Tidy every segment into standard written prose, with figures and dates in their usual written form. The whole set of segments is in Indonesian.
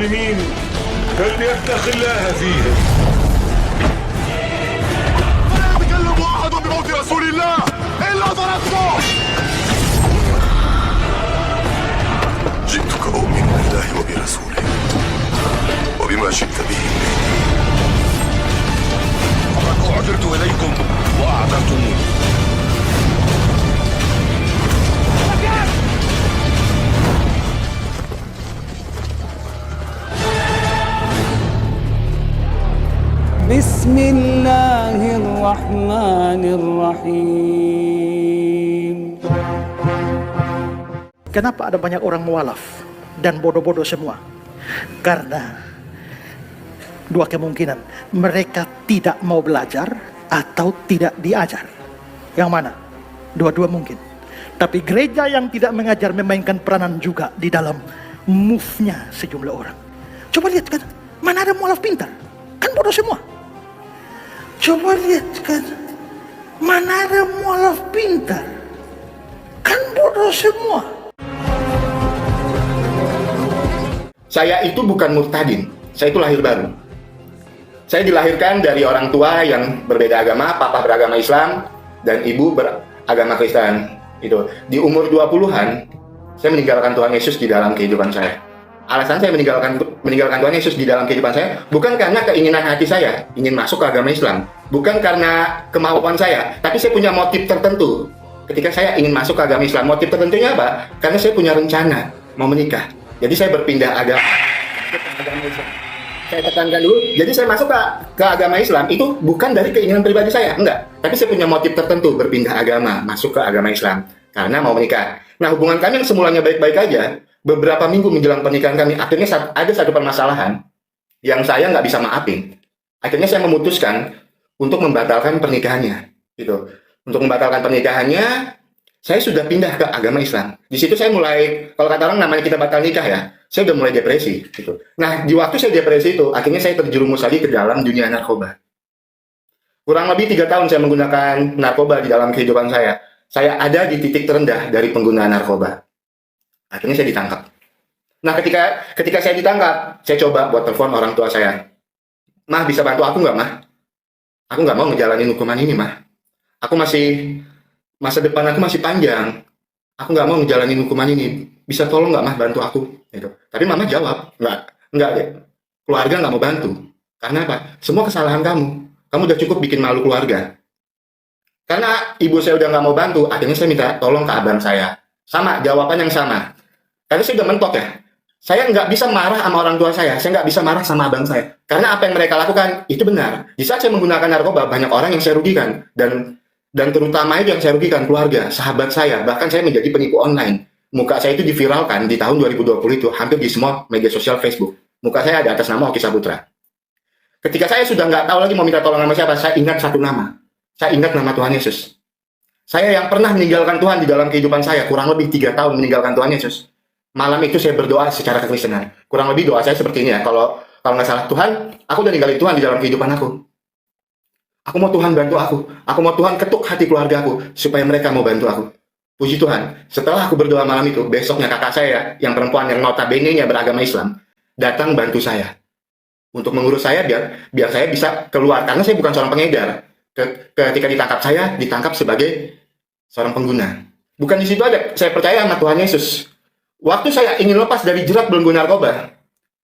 المسلمين فليتق الله فيهم. لا يتكلم أحد بموت رسول الله إلا ضربته. جئتك أؤمن بالله وبرسوله وبما جئت به. فقد أعذرت إليكم وأعذرتموني. Bismillahirrahmanirrahim. Kenapa ada banyak orang mualaf dan bodoh-bodoh semua? Karena dua kemungkinan. Mereka tidak mau belajar atau tidak diajar. Yang mana? Dua-dua mungkin. Tapi gereja yang tidak mengajar memainkan peranan juga di dalam move-nya sejumlah orang. Coba lihat kan, mana ada mualaf pintar? Kan bodoh semua. Coba lihat kan, mana ada mualaf pintar? Kan bodoh semua. Saya itu bukan murtadin, saya itu lahir baru. Saya dilahirkan dari orang tua yang berbeda agama, papa beragama Islam dan ibu beragama Kristen. Itu di umur 20-an saya meninggalkan Tuhan Yesus di dalam kehidupan saya. Alasan saya meninggalkan Tuhan Yesus di dalam kehidupan saya bukan karena keinginan hati saya ingin masuk ke agama Islam, bukan karena kemauan saya, tapi saya punya motif tertentu. Ketika saya ingin masuk ke agama Islam, motif tertentunya apa? Karena saya punya rencana mau menikah. Jadi saya berpindah agama Islam. Saya tekankan dulu, jadi saya masuk ke agama Islam itu bukan dari keinginan pribadi saya, enggak. Tapi saya punya motif tertentu berpindah agama, masuk ke agama Islam karena mau menikah. Nah, hubungan kami yang semulanya baik-baik aja, beberapa minggu menjelang pernikahan kami, akhirnya ada satu permasalahan yang saya nggak bisa maafin. Akhirnya saya memutuskan untuk membatalkan pernikahannya. Gitu. Untuk membatalkan pernikahannya, saya sudah pindah ke agama Islam. Di situ saya mulai, kalau kata orang namanya kita batal nikah ya, saya udah mulai depresi. Gitu. Nah, di waktu saya depresi itu, akhirnya saya terjerumus lagi ke dalam dunia narkoba. Kurang lebih 3 tahun saya menggunakan narkoba di dalam kehidupan saya. Saya ada di titik terendah dari penggunaan narkoba. Akhirnya saya ditangkap. Nah, ketika saya ditangkap, saya coba buat telepon orang tua saya. Mah, bisa bantu aku nggak, Mah? Aku nggak mau ngejalanin hukuman ini, Mah. Masa depan aku masih panjang. Aku nggak mau ngejalanin hukuman ini. Bisa tolong nggak, Mah, bantu aku? Gitu. Tapi Mama jawab, nggak deh. Keluarga nggak mau bantu. Karena apa? Semua kesalahan kamu. Kamu udah cukup bikin malu keluarga. Karena ibu saya udah nggak mau bantu, akhirnya saya minta tolong ke abang saya. Sama, jawaban yang sama. Karena saya udah mentok ya. Saya nggak bisa marah sama orang tua saya nggak bisa marah sama abang saya. Karena apa yang mereka lakukan, itu benar. Di saat saya menggunakan narkoba, banyak orang yang saya rugikan. Dan terutama itu yang saya rugikan, keluarga, sahabat saya. Bahkan saya menjadi penipu online. Muka saya itu diviralkan di tahun 2020 itu, hampir di semua media sosial Facebook. Muka saya ada atas nama Oki Saputra. Ketika saya sudah nggak tahu lagi mau minta tolong sama siapa, saya ingat satu nama. Saya ingat nama Tuhan Yesus. Saya yang pernah meninggalkan Tuhan di dalam kehidupan saya, kurang lebih 3 tahun meninggalkan Tuhan Yesus. Malam itu saya berdoa secara kekristenan. Kurang lebih doa saya seperti ini ya. Kalau nggak salah, Tuhan, aku udah ninggalin Tuhan di dalam kehidupan aku. Aku mau Tuhan bantu aku. Aku mau Tuhan ketuk hati keluarga aku supaya mereka mau bantu aku. Puji Tuhan. Setelah aku berdoa malam itu, besoknya kakak saya yang perempuan yang notabene-nya beragama Islam datang bantu saya untuk mengurus saya biar saya bisa keluar karena saya bukan seorang pengedar. Ketika ditangkap sebagai seorang pengguna. Bukan di situ aja, saya percaya sama Tuhan Yesus. Waktu saya ingin lepas dari jerat belenggu narkoba,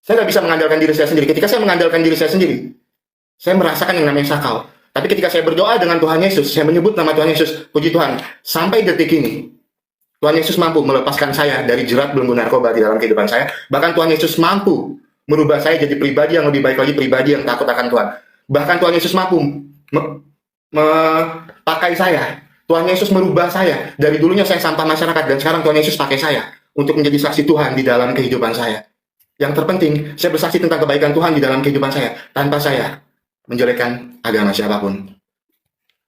saya nggak bisa mengandalkan diri saya sendiri. Ketika saya mengandalkan diri saya sendiri, saya merasakan yang namanya sakau. Tapi ketika saya berdoa dengan Tuhan Yesus, saya menyebut nama Tuhan Yesus, puji Tuhan, sampai detik ini, Tuhan Yesus mampu melepaskan saya dari jerat belenggu narkoba di dalam kehidupan saya. Bahkan Tuhan Yesus mampu merubah saya jadi pribadi yang lebih baik lagi, pribadi yang takut akan Tuhan. Bahkan Tuhan Yesus mampu pakai saya. Tuhan Yesus merubah saya. Dari dulunya saya sampah masyarakat dan sekarang Tuhan Yesus pakai saya untuk menjadi saksi Tuhan di dalam kehidupan saya. Yang terpenting, saya bersaksi tentang kebaikan Tuhan di dalam kehidupan saya tanpa saya menjelekkan agama siapapun.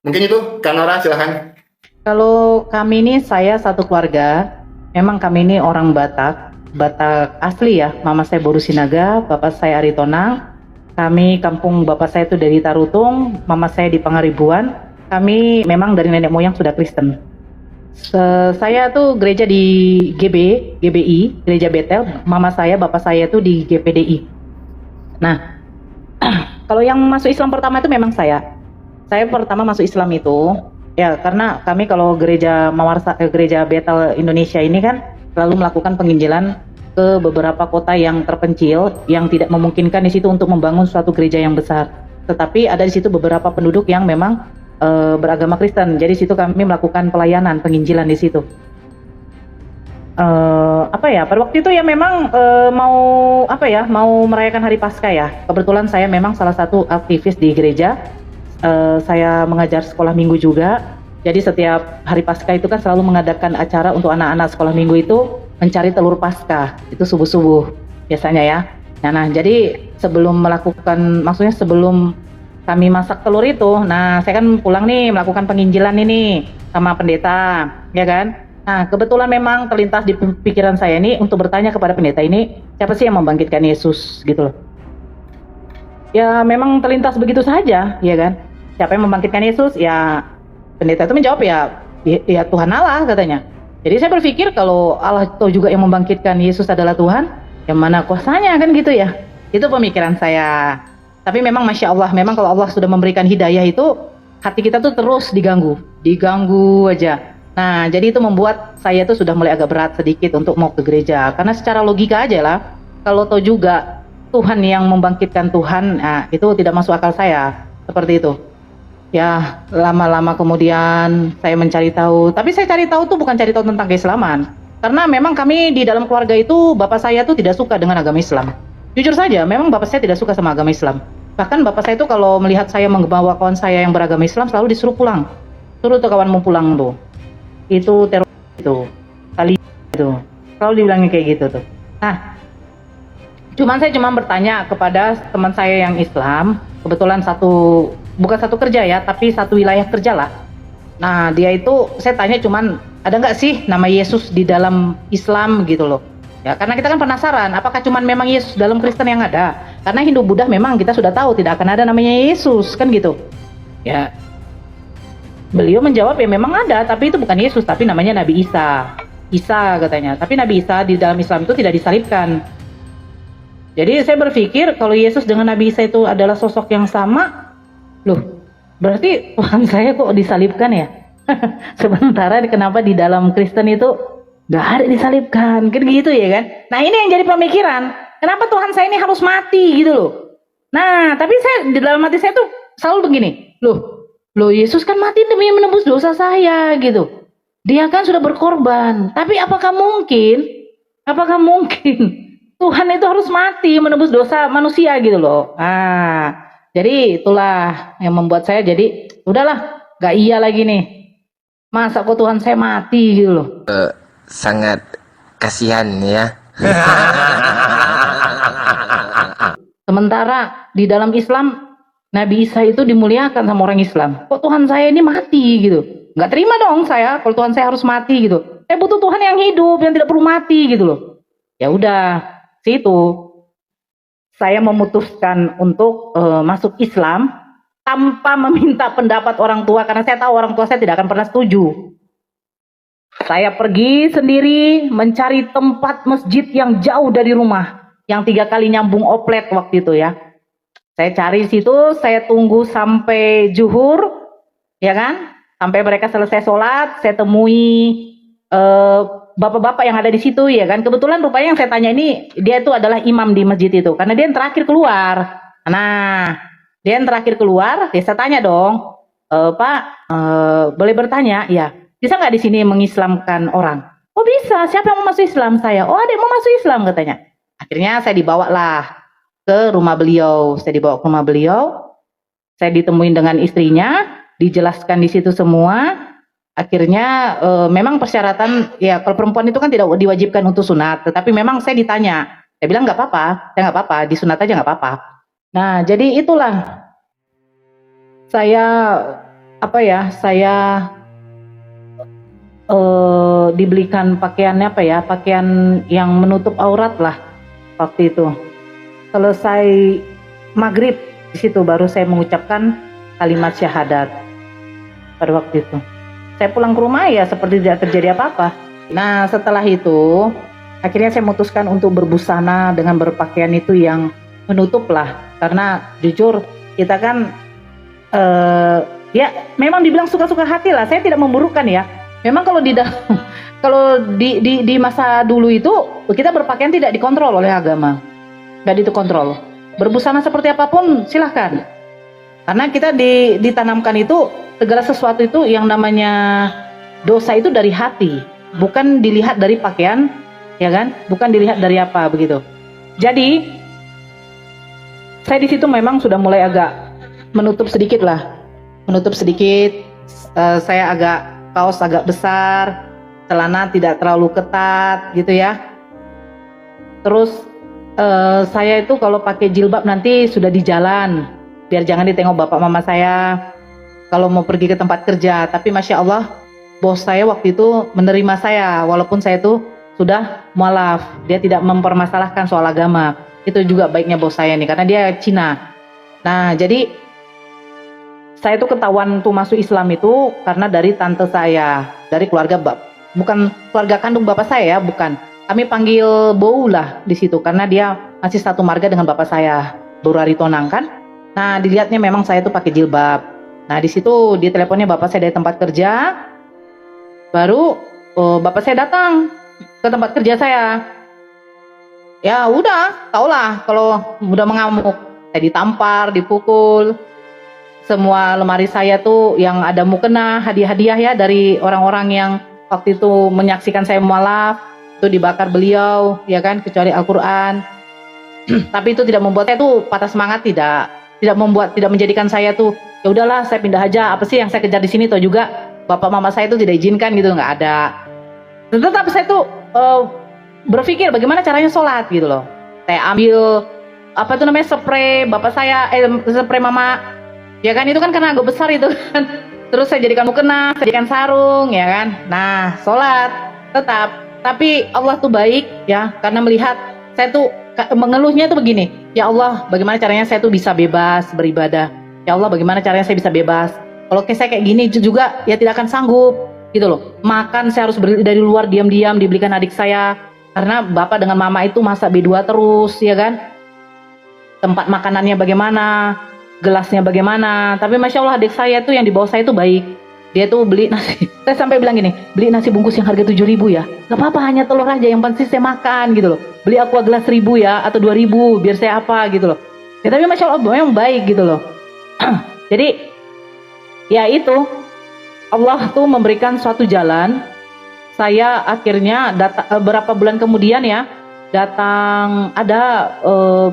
Mungkin itu, Kak Nora, silakan. Kalau kami ini, saya satu keluarga. Memang kami ini orang Batak asli ya. Mama saya Boru Sinaga, bapak saya Aritonang. Kami kampung bapak saya itu dari Tarutung, mama saya di Pangaribuan. Kami memang dari nenek moyang sudah Kristen. Saya tuh gereja di GBI, Gereja Betel. Mama saya, bapak saya tuh di GPDI. Nah, kalau yang masuk Islam pertama itu memang saya. Saya pertama masuk Islam itu ya karena kami kalau gereja Betel Indonesia ini kan selalu melakukan penginjilan ke beberapa kota yang terpencil yang tidak memungkinkan di situ untuk membangun suatu gereja yang besar. Tetapi ada di situ beberapa penduduk yang memang beragama Kristen. Jadi situ kami melakukan pelayanan penginjilan di situ. Pada waktu itu ya memang mau merayakan Hari Paskah ya. Kebetulan saya memang salah satu aktivis di gereja. Saya mengajar sekolah minggu juga. Jadi setiap Hari Paskah itu kan selalu mengadakan acara untuk anak-anak sekolah minggu itu mencari telur Paskah. Itu subuh-subuh biasanya ya. Nah, jadi sebelum kami masak telur itu, nah saya kan pulang nih melakukan penginjilan ini sama pendeta, ya kan? Nah, kebetulan memang terlintas di pikiran saya ini untuk bertanya kepada pendeta ini, siapa sih yang membangkitkan Yesus gitu loh. Ya memang terlintas begitu saja, ya kan? Siapa yang membangkitkan Yesus? Ya pendeta itu menjawab ya Tuhan Allah katanya. Jadi saya berpikir kalau Allah itu juga yang membangkitkan Yesus adalah Tuhan, yang mana kuasanya kan gitu ya. Itu pemikiran saya. Tapi memang Masya Allah, memang kalau Allah sudah memberikan hidayah itu, hati kita tuh terus diganggu aja. Nah, jadi itu membuat saya tuh sudah mulai agak berat sedikit untuk mau ke gereja. Karena secara logika aja lah, kalau tahu juga Tuhan yang membangkitkan Tuhan, nah, itu tidak masuk akal saya, seperti itu. Ya, lama-lama kemudian saya mencari tahu. Tapi saya cari tahu tuh bukan cari tahu tentang keislaman. Karena memang kami di dalam keluarga itu, bapak saya tuh tidak suka dengan agama Islam. Jujur saja, memang bapak saya tidak suka sama agama Islam. Bahkan bapak saya itu kalau melihat saya membawa kawan saya yang beragama Islam selalu disuruh pulang. Suruh tuh kawanmu pulang tuh. Itu teroris itu. Kali itu. Selalu dibilangin kayak gitu tuh. Nah, saya cuma bertanya kepada teman saya yang Islam, kebetulan bukan satu kerja ya, tapi satu wilayah kerja lah. Nah, dia itu saya tanya cuman ada nggak sih nama Yesus di dalam Islam gitu loh. Ya, karena kita kan penasaran, apakah cuman memang Yesus dalam Kristen yang ada? Karena Hindu Buddha memang kita sudah tahu tidak akan ada namanya Yesus, kan gitu. Ya, beliau menjawab ya memang ada, tapi itu bukan Yesus, tapi namanya Nabi Isa. Isa katanya, tapi Nabi Isa di dalam Islam itu tidak disalibkan. Jadi saya berpikir kalau Yesus dengan Nabi Isa itu adalah sosok yang sama, loh, berarti Tuhan saya kok disalibkan ya? Sementara kenapa di dalam Kristen itu nggak ada disalibkan, kan gitu ya kan? Nah ini yang jadi pemikiran, kenapa Tuhan saya ini harus mati gitu loh? Nah tapi saya di dalam hati saya tuh selalu begini, loh Yesus kan mati demi menebus dosa saya gitu. Dia kan sudah berkorban, tapi apakah mungkin Tuhan itu harus mati menebus dosa manusia gitu loh? Nah jadi itulah yang membuat saya jadi udahlah, gak iya lagi nih. Masa kok Tuhan saya mati gitu loh? Sangat kasihan ya. Sementara di dalam Islam Nabi Isa itu dimuliakan sama orang Islam. Kok Tuhan saya ini mati gitu? Nggak terima dong saya kalau Tuhan saya harus mati gitu. Saya butuh Tuhan yang hidup, yang tidak perlu mati gitu loh. Ya udah, situ saya memutuskan untuk masuk Islam tanpa meminta pendapat orang tua karena saya tahu orang tua saya tidak akan pernah setuju. Saya pergi sendiri mencari tempat masjid yang jauh dari rumah, yang 3 kali nyambung oplet waktu itu ya. Saya cari situ, saya tunggu sampai zuhur, ya kan? Sampai mereka selesai sholat, saya temui bapak-bapak yang ada di situ, ya kan? Kebetulan rupanya yang saya tanya ini, dia itu adalah imam di masjid itu, karena dia yang terakhir keluar. Nah, dia yang terakhir keluar, ya saya tanya dong, Pak, boleh bertanya? Ya. Bisa nggak di sini mengislamkan orang? Oh bisa, siapa yang mau masuk Islam? Saya, oh ada yang mau masuk Islam katanya. Akhirnya saya dibawalah ke rumah beliau. Saya ditemuin dengan istrinya, dijelaskan di situ semua. Akhirnya memang persyaratan, ya kalau perempuan itu kan tidak diwajibkan untuk sunat. Tetapi memang saya ditanya, saya bilang nggak apa-apa, saya nggak apa-apa, disunat aja nggak apa-apa. Nah jadi itulah, saya dibelikan pakaiannya pakaian yang menutup aurat lah waktu itu. Selesai maghrib di situ baru saya mengucapkan kalimat syahadat pada waktu itu. Saya pulang ke rumah ya seperti tidak terjadi apa-apa. Nah setelah itu akhirnya saya memutuskan untuk berbusana dengan berpakaian itu yang menutup lah. Karena jujur kita kan ya memang dibilang suka-suka hati lah. Saya tidak memburukkan ya. Memang kalau di dalam kalau di masa dulu itu kita berpakaian tidak dikontrol oleh agama, nggak dikontrol. Berbusana seperti apapun silahkan. Karena kita ditanamkan itu segala sesuatu itu yang namanya dosa itu dari hati, bukan dilihat dari pakaian, ya kan? Bukan dilihat dari apa begitu. Jadi saya di situ memang sudah mulai agak menutup sedikit lah, menutup sedikit. Saya kaos agak besar, celana tidak terlalu ketat gitu ya. Terus saya itu kalau pakai jilbab nanti sudah di jalan, biar jangan ditengok bapak mama saya kalau mau pergi ke tempat kerja. Tapi Masya Allah, bos saya waktu itu menerima saya walaupun saya itu sudah mualaf. Dia tidak mempermasalahkan soal agama. Itu juga baiknya bos saya nih, karena dia Cina. Nah jadi saya tuh ketahuan tuh masuk Islam itu karena dari tante saya, dari keluarga bukan keluarga kandung bapak saya ya, bukan. Kami panggil Bou lah di situ karena dia masih satu marga dengan bapak saya, Bou Aritonang kan. Nah dilihatnya memang saya tuh pakai jilbab. Nah di situ di teleponnya bapak saya dari tempat kerja. Baru bapak saya datang ke tempat kerja saya. Ya udah, tau lah kalau udah mengamuk. Saya ditampar, dipukul. Semua lemari saya tuh yang ada mukena, hadiah-hadiah ya dari orang-orang yang waktu itu menyaksikan saya mualaf, itu dibakar beliau, ya kan, kecuali Al-Quran. Tapi itu tidak membuat saya tuh patah semangat, tidak menjadikan saya tuh ya udahlah saya pindah aja, apa sih yang saya kejar di sini, toh juga bapak mama saya itu tidak izinkan gitu, nggak ada. Tetap saya tuh berpikir bagaimana caranya sholat gitu loh. Saya ambil apa itu namanya spray bapak saya, spray mama, ya kan, itu kan karena agak besar itu kan. Terus saya jadikan mukena, saya jadikan sarung, ya kan. Nah sholat tetap, tapi Allah tuh baik ya, karena melihat saya tuh mengeluhnya tuh begini, ya Allah bagaimana caranya saya tuh bisa bebas beribadah, ya Allah bagaimana caranya saya bisa bebas. Kalau saya kayak gini juga ya tidak akan sanggup gitu loh. Makan saya harus beli dari luar diam-diam, dibelikan adik saya, karena bapak dengan mama itu masak B2 terus, ya kan. Tempat makanannya bagaimana, gelasnya bagaimana. Tapi Masya Allah adik saya tuh yang di bawah saya tuh baik. Dia tuh beli nasi, saya sampai bilang gini, beli nasi bungkus yang harga 7.000 ya, gak apa-apa, hanya telur aja, yang penting saya makan gitu loh. Beli aqua gelas 1.000 ya, atau 2.000, biar saya apa gitu loh. Ya tapi Masya Allah memang baik gitu loh. Jadi ya itu, Allah tuh memberikan suatu jalan. Saya akhirnya berapa bulan kemudian ya, datang ada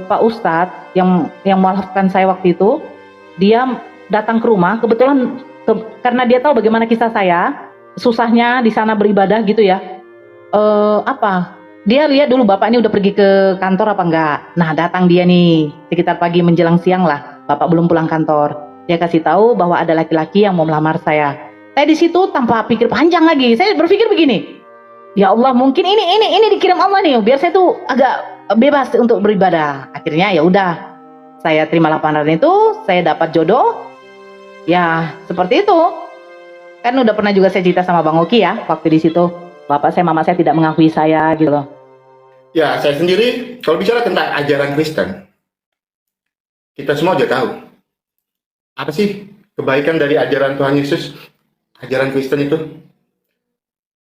Pak Ustadz yang mualafkan saya waktu itu. Dia datang ke rumah, kebetulan karena dia tahu bagaimana kisah saya, susahnya di sana beribadah gitu ya. Dia lihat dulu bapak ini udah pergi ke kantor apa enggak. Nah datang dia nih sekitar pagi menjelang siang lah, bapak belum pulang kantor. Dia kasih tahu bahwa ada laki-laki yang mau melamar saya. Saya di situ tanpa pikir panjang lagi, saya berpikir begini, ya Allah mungkin ini dikirim Allah nih, biar saya tuh agak bebas untuk beribadah. Akhirnya ya udah, saya terima lamaran itu, saya dapat jodoh. Ya seperti itu. Kan udah pernah juga saya cerita sama Bang Oki ya, waktu di situ bapak saya, mama saya tidak mengakui saya gitu loh. Ya saya sendiri kalau bicara tentang ajaran Kristen, kita semua udah tahu apa sih kebaikan dari ajaran Tuhan Yesus. Ajaran Kristen itu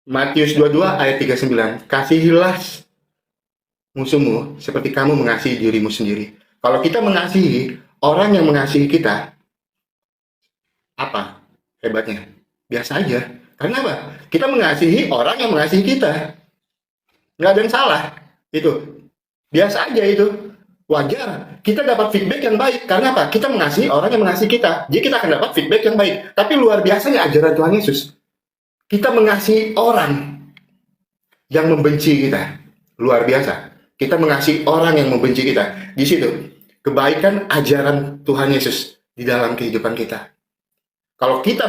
Matius 22 ayat 39, kasihilah musuhmu seperti kamu mengasihi dirimu sendiri. Kalau kita mengasihi orang yang mengasihi kita, apa hebatnya? Biasa aja. Karena apa? Kita mengasihi orang yang mengasihi kita. Nggak ada yang salah. Itu biasa aja itu. Wajar. Kita dapat feedback yang baik. Karena apa? Kita mengasihi orang yang mengasihi kita. Jadi kita akan dapat feedback yang baik. Tapi luar biasanya ajaran Tuhan Yesus. Kita mengasihi orang yang membenci kita. Luar biasa. Kita mengasihi orang yang membenci kita. Di situ kebaikan ajaran Tuhan Yesus di dalam kehidupan kita. Kalau kita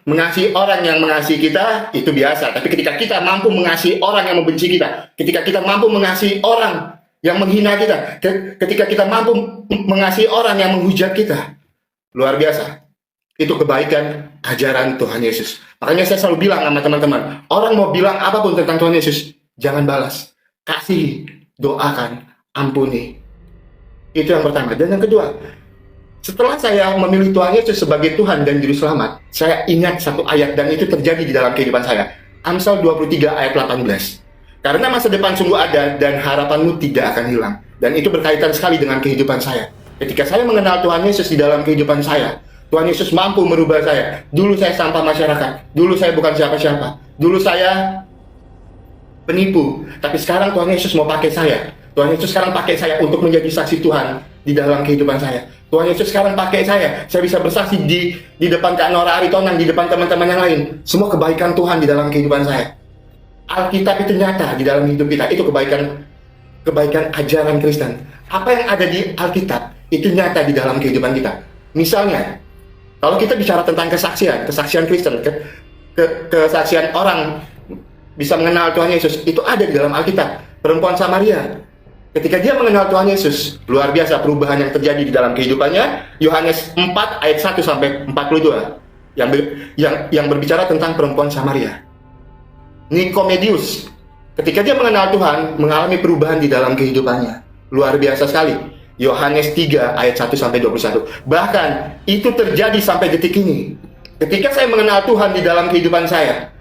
mengasihi orang yang mengasihi kita, itu biasa. Tapi ketika kita mampu mengasihi orang yang membenci kita, ketika kita mampu mengasihi orang yang menghina kita, ketika kita mampu mengasihi orang yang menghujat kita, luar biasa. Itu kebaikan ajaran Tuhan Yesus. Makanya saya selalu bilang sama teman-teman, orang mau bilang apapun tentang Tuhan Yesus, jangan balas. Kasih, doakan, ampuni. Itu yang pertama. Dan yang kedua, setelah saya memilih Tuhan Yesus sebagai Tuhan dan Juru Selamat, saya ingat satu ayat dan itu terjadi di dalam kehidupan saya. Amsal 23 ayat 18. Karena masa depan sungguh ada dan harapanmu tidak akan hilang. Dan itu berkaitan sekali dengan kehidupan saya. Ketika saya mengenal Tuhan Yesus di dalam kehidupan saya, Tuhan Yesus mampu merubah saya. Dulu saya sampah masyarakat. Dulu saya bukan siapa-siapa. Dulu saya penipu. Tapi sekarang Tuhan Yesus mau pakai saya. Tuhan Yesus sekarang pakai saya untuk menjadi saksi Tuhan di dalam kehidupan saya. Tuhan Yesus sekarang pakai saya bisa bersaksi di depan Kak Nora Aritonang, di depan teman-teman yang lain. Semua kebaikan Tuhan di dalam kehidupan saya. Alkitab itu nyata di dalam hidup kita. Itu kebaikan ajaran Kristen. Apa yang ada di Alkitab itu nyata di dalam kehidupan kita. Misalnya, kalau kita bicara tentang kesaksian Kristen, kesaksian orang bisa mengenal Tuhan Yesus, itu ada di dalam Alkitab. Perempuan Samaria, ketika dia mengenal Tuhan Yesus, luar biasa perubahan yang terjadi di dalam kehidupannya. Yohanes 4 ayat 1 sampai 42 yang berbicara tentang perempuan Samaria. Nikomedius, ketika dia mengenal Tuhan, mengalami perubahan di dalam kehidupannya. Luar biasa sekali. Yohanes 3 ayat 1 sampai 21. Bahkan itu terjadi sampai detik ini. Ketika saya mengenal Tuhan di dalam kehidupan saya,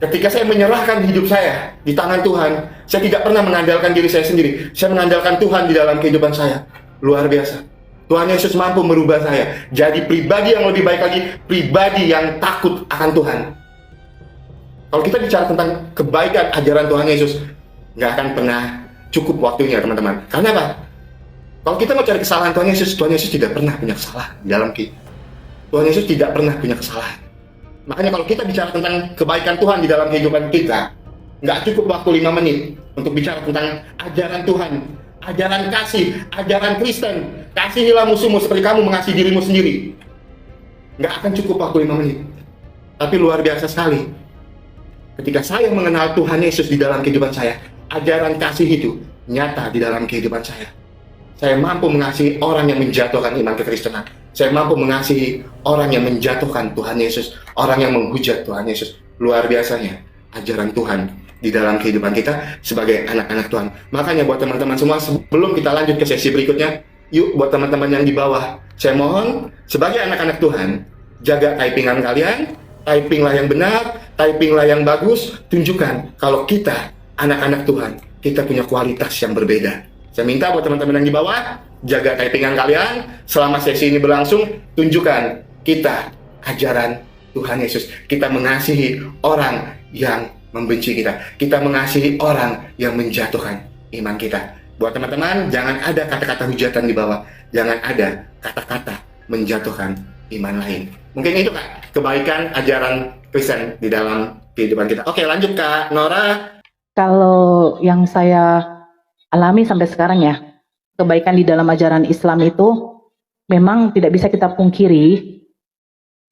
ketika saya menyerahkan hidup saya di tangan Tuhan, saya tidak pernah mengandalkan diri saya sendiri. Saya mengandalkan Tuhan di dalam kehidupan saya. Luar biasa. Tuhan Yesus mampu merubah saya jadi pribadi yang lebih baik lagi, pribadi yang takut akan Tuhan. Kalau kita bicara tentang kebaikan ajaran Tuhan Yesus, nggak akan pernah cukup waktunya, teman-teman. Karena apa? Kalau kita mau cari kesalahan Tuhan Yesus tidak pernah punya kesalahan di dalam kita. Tuhan Yesus tidak pernah punya kesalahan. Makanya kalau kita bicara tentang kebaikan Tuhan di dalam kehidupan kita, nggak cukup waktu 5 menit untuk bicara tentang ajaran Tuhan, ajaran kasih, ajaran Kristen. Kasihilah musuhmu seperti kamu mengasihi dirimu sendiri. Nggak akan cukup waktu 5 menit. Tapi luar biasa sekali. Ketika saya mengenal Tuhan Yesus di dalam kehidupan saya, ajaran kasih itu nyata di dalam kehidupan saya. Saya mampu mengasihi orang yang menjatuhkan iman kekristenan. Saya mampu mengasihi orang yang menjatuhkan Tuhan Yesus, orang yang menghujat Tuhan Yesus. Luar biasanya ajaran Tuhan di dalam kehidupan kita sebagai anak-anak Tuhan. Makanya buat teman-teman semua, sebelum kita lanjut ke sesi berikutnya, yuk buat teman-teman yang di bawah, saya mohon sebagai anak-anak Tuhan, jaga typingan kalian, typinglah yang benar, typinglah yang bagus, tunjukkan kalau kita anak-anak Tuhan, kita punya kualitas yang berbeda. Saya minta buat teman-teman yang di bawah, jaga typingan kalian. Selama sesi ini berlangsung, tunjukkan kita ajaran Tuhan Yesus. Kita mengasihi orang yang membenci kita. Kita mengasihi orang yang menjatuhkan iman kita. Buat teman-teman, jangan ada kata-kata hujatan di bawah. Jangan ada kata-kata menjatuhkan iman lain. Mungkin itu Kak, kebaikan ajaran Kristen di dalam kehidupan kita. Oke, lanjut Kak Nora. Kalau yang saya alami sampai sekarang ya, kebaikan di dalam ajaran Islam itu memang tidak bisa kita pungkiri.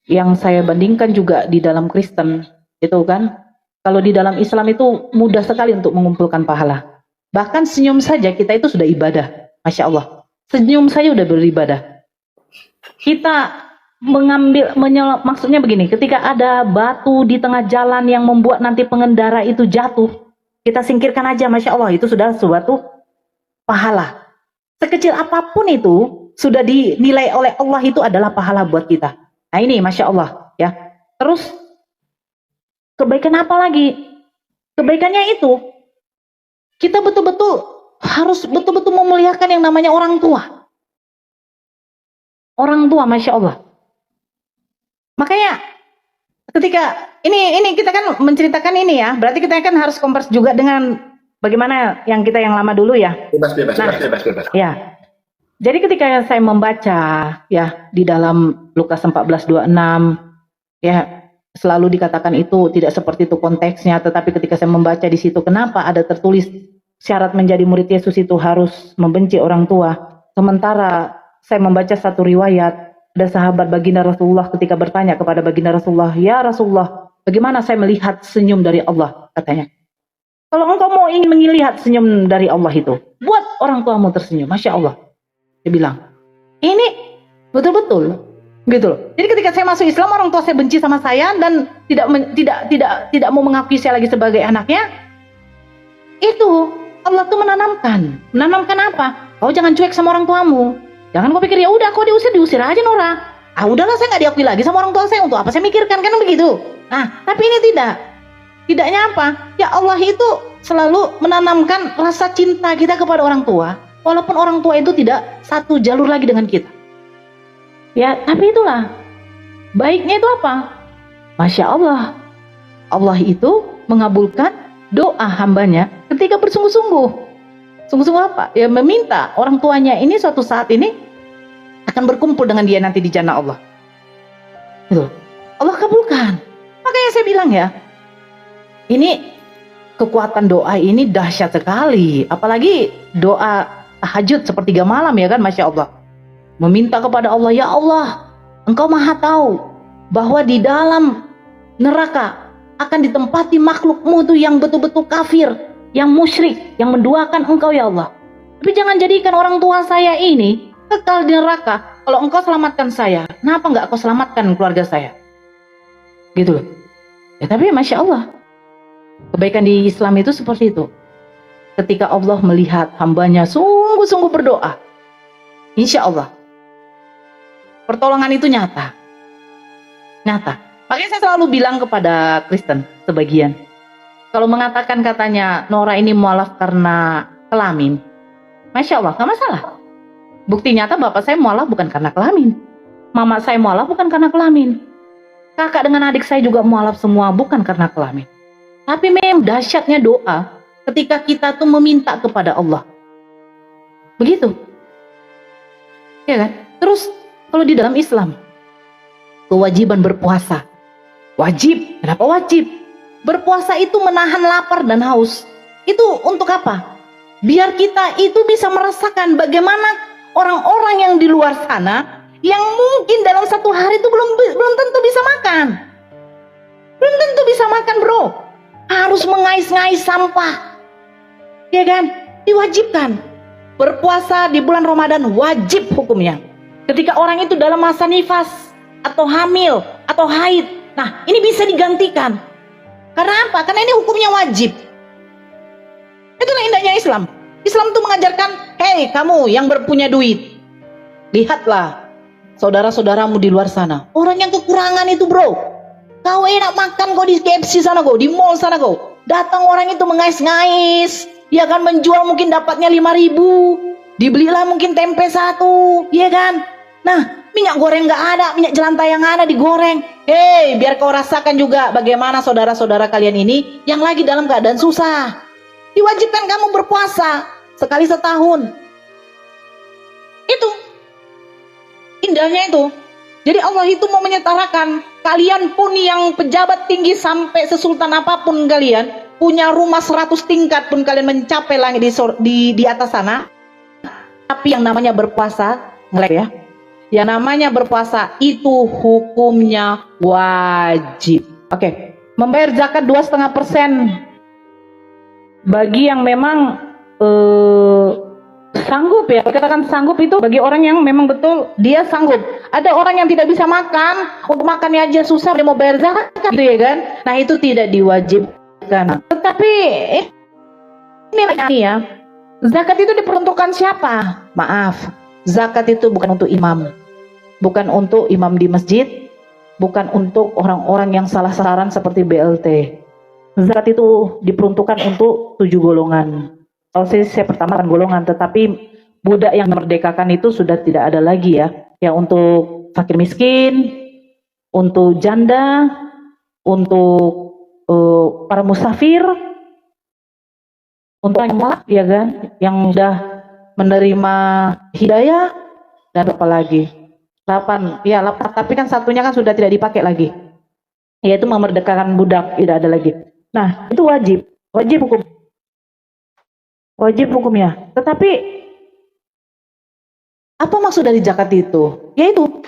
Yang saya bandingkan juga di dalam Kristen itu kan, kalau di dalam Islam itu mudah sekali untuk mengumpulkan pahala. Bahkan senyum saja kita itu sudah ibadah. Masya Allah, senyum saja udah beribadah. Kita maksudnya begini, ketika ada batu di tengah jalan yang membuat nanti pengendara itu jatuh, kita singkirkan aja, Masya Allah, itu sudah suatu pahala. Sekecil apapun itu sudah dinilai oleh Allah, itu adalah pahala buat kita. Nah ini Masya Allah ya. Terus kebaikan apa lagi? Kebaikannya itu kita betul-betul harus betul-betul memuliakan yang namanya orang tua. Orang tua, Masya Allah. Makanya ketika ini kita kan menceritakan ini ya, berarti kita kan harus kompres juga dengan bagaimana yang kita yang lama dulu ya. Bebas. Ya. Jadi ketika saya membaca ya di dalam Lukas 14:26 ya, selalu dikatakan itu tidak seperti itu konteksnya, tetapi ketika saya membaca di situ, kenapa ada tertulis syarat menjadi murid Yesus itu harus membenci orang tua. Sementara saya membaca satu riwayat, ada sahabat baginda Rasulullah ketika bertanya kepada baginda Rasulullah, "Ya Rasulullah, bagaimana saya melihat senyum dari Allah?" katanya. "Kalau engkau mau ingin melihat senyum dari Allah itu, buat orang tuamu tersenyum." Masya Allah. Dia bilang, ini betul-betul Gitu loh. Jadi ketika saya masuk Islam, orang tua saya benci sama saya dan tidak mau mengakui saya lagi sebagai anaknya. Itu Allah tuh menanamkan apa? Kau jangan cuek sama orang tuamu. Jangan kau pikir ya udah kau diusir aja Nora. Ah udahlah, saya nggak diakui lagi sama orang tua saya, untuk apa saya mikirkan, kan begitu. Nah tapi ini tidaknya apa? Ya Allah itu selalu menanamkan rasa cinta kita kepada orang tua, walaupun orang tua itu tidak satu jalur lagi dengan kita. Ya, tapi itulah baiknya itu apa? Masya Allah, Allah itu mengabulkan doa hambanya ketika bersungguh-sungguh. Sungguh-sungguh apa? Ya meminta orang tuanya ini suatu saat ini akan berkumpul dengan dia nanti di jannah Allah. Itu Allah kabulkan. Makanya saya bilang ya, ini kekuatan doa ini dahsyat sekali. Apalagi doa tahajud sepertiga malam ya kan, Masya Allah. Meminta kepada Allah, ya Allah, Engkau maha tahu bahwa di dalam neraka akan ditempati makhlukmu itu yang betul-betul kafir, yang musyrik, yang menduakan Engkau ya Allah. Tapi jangan jadikan orang tua saya ini kekal di neraka. Kalau Engkau selamatkan saya, kenapa enggak Kau selamatkan keluarga saya? Gitu loh. Ya tapi Masya Allah, kebaikan di Islam itu seperti itu. Ketika Allah melihat hambanya sungguh-sungguh berdoa, insya Allah pertolongan itu nyata. Makanya saya selalu bilang kepada Kristen sebagian, kalau mengatakan katanya Nora ini mualaf karena kelamin, Masya Allah, gak masalah. Bukti nyata bapak saya mualaf bukan karena kelamin, mama saya mualaf bukan karena kelamin, kakak dengan adik saya juga mualaf semua bukan karena kelamin. Tapi memang dahsyatnya doa ketika kita tuh meminta kepada Allah. Begitu. Ya kan? Terus kalau di dalam Islam, kewajiban berpuasa. Wajib. Kenapa wajib? Berpuasa itu menahan lapar dan haus. Itu untuk apa? Biar kita itu bisa merasakan bagaimana orang-orang yang di luar sana, yang mungkin dalam satu hari itu belum tentu bisa makan. Belum tentu bisa makan bro. Harus mengais-ngais sampah. Ya kan? Diwajibkan. Berpuasa di bulan Ramadan wajib hukumnya. Ketika orang itu dalam masa nifas atau hamil atau haid, nah ini bisa digantikan. Karena apa? Karena ini hukumnya wajib. Itulah indahnya Islam. Islam itu mengajarkan, hei kamu yang berpunya duit, lihatlah saudara-saudaramu di luar sana, orang yang kekurangan itu bro. Kau enak makan kau di KFC sana kau, di mall sana kau. Datang orang itu mengais-ngais, dia akan menjual mungkin dapatnya 5.000, dibelilah mungkin tempe 1, iya kan? Nah, minyak goreng nggak ada, minyak jelantah yang ada digoreng. Hei, biar kau rasakan juga bagaimana saudara-saudara kalian ini yang lagi dalam keadaan susah. Diwajibkan kamu berpuasa sekali setahun. Itu indahnya itu. Jadi Allah itu mau menyetarakan kalian pun yang pejabat tinggi sampai sesultan apapun kalian, punya rumah 100 tingkat pun kalian mencapai langit di atas sana. Tapi yang namanya berpuasa, ngelek ya. Yang namanya berpuasa itu hukumnya wajib. Oke. Membayar zakat 2,5% bagi yang memang sanggup ya. Katakan sanggup itu bagi orang yang memang betul dia sanggup. Ada orang yang tidak bisa makan, untuk makannya aja susah, dia mau bayar zakat gitu ya kan. Nah itu tidak diwajibkan. Tetapi ini ya, zakat itu diperuntukkan siapa? Maaf, zakat itu bukan untuk imam, bukan untuk imam di masjid, bukan untuk orang-orang yang salah sasaran seperti BLT. Zakat itu diperuntukkan untuk 7 golongan. Kalau saya pertamakan golongan, tetapi budak yang memerdekakan itu sudah tidak ada lagi ya. Ya untuk fakir miskin, untuk janda, untuk para musafir, untuk yang mualaf ya kan, yang sudah menerima hidayah, dan apa lagi? 8, tapi kan satunya kan sudah tidak dipakai lagi, yaitu memerdekakan budak, tidak ada lagi. Nah itu wajib hukumnya. Tetapi apa maksud dari zakat itu? Yaitu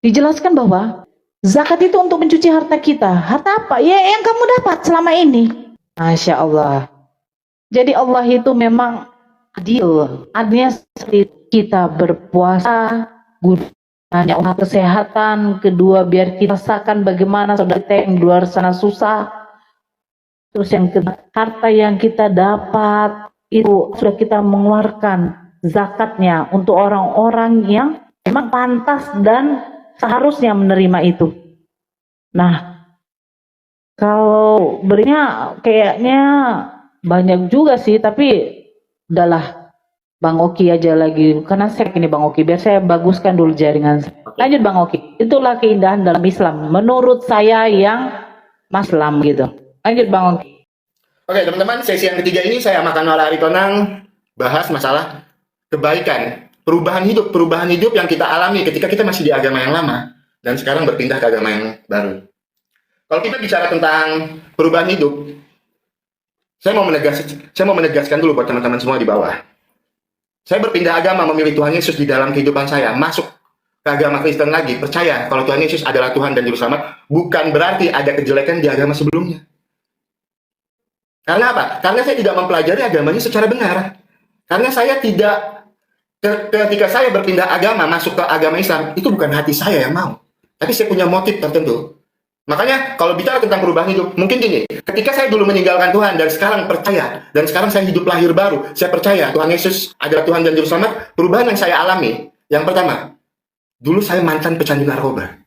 dijelaskan bahwa zakat itu untuk mencuci harta kita. Harta apa? Ya yang kamu dapat selama ini. Masya Allah. Jadi Allah itu memang adil. Adilnya seperti kita berpuasa, hanya untuk kesehatan, kedua biar kita rasakan bagaimana saudara kita yang di luar sana susah, terus yang kedua, harta yang kita dapat itu sudah kita mengeluarkan zakatnya untuk orang-orang yang memang pantas dan seharusnya menerima itu. Nah, kalau berinya kayaknya banyak juga sih, tapi udahlah Bang Oki aja lagi, karena saya ini Bang Oki, biar saya baguskan dulu jaringan. Lanjut Bang Oki, itulah keindahan dalam Islam, menurut saya yang Maslam gitu. Lanjut Bang Oki. Oke teman-teman, sesi yang ketiga ini saya sama Nora Aritonang bahas masalah kebaikan, perubahan hidup yang kita alami ketika kita masih di agama yang lama dan sekarang berpindah ke agama yang baru. Kalau kita bicara tentang perubahan hidup, saya mau menegaskan dulu buat teman-teman semua di bawah. Saya berpindah agama, memilih Tuhan Yesus di dalam kehidupan saya, masuk ke agama Kristen lagi, percaya kalau Tuhan Yesus adalah Tuhan dan Juru Selamat, bukan berarti ada kejelekan di agama sebelumnya. Karena apa? Karena saya tidak mempelajari agamanya secara benar. Karena saya tidak, ketika saya berpindah agama, masuk ke agama Islam, itu bukan hati saya yang mau. Tapi saya punya motif tertentu. Makanya kalau bicara tentang perubahan hidup, mungkin gini, ketika saya dulu meninggalkan Tuhan dan sekarang percaya, dan sekarang saya hidup lahir baru, saya percaya Tuhan Yesus adalah Tuhan dan Juru Selamat, perubahan yang saya alami, yang pertama, dulu saya mantan pecandu narkoba.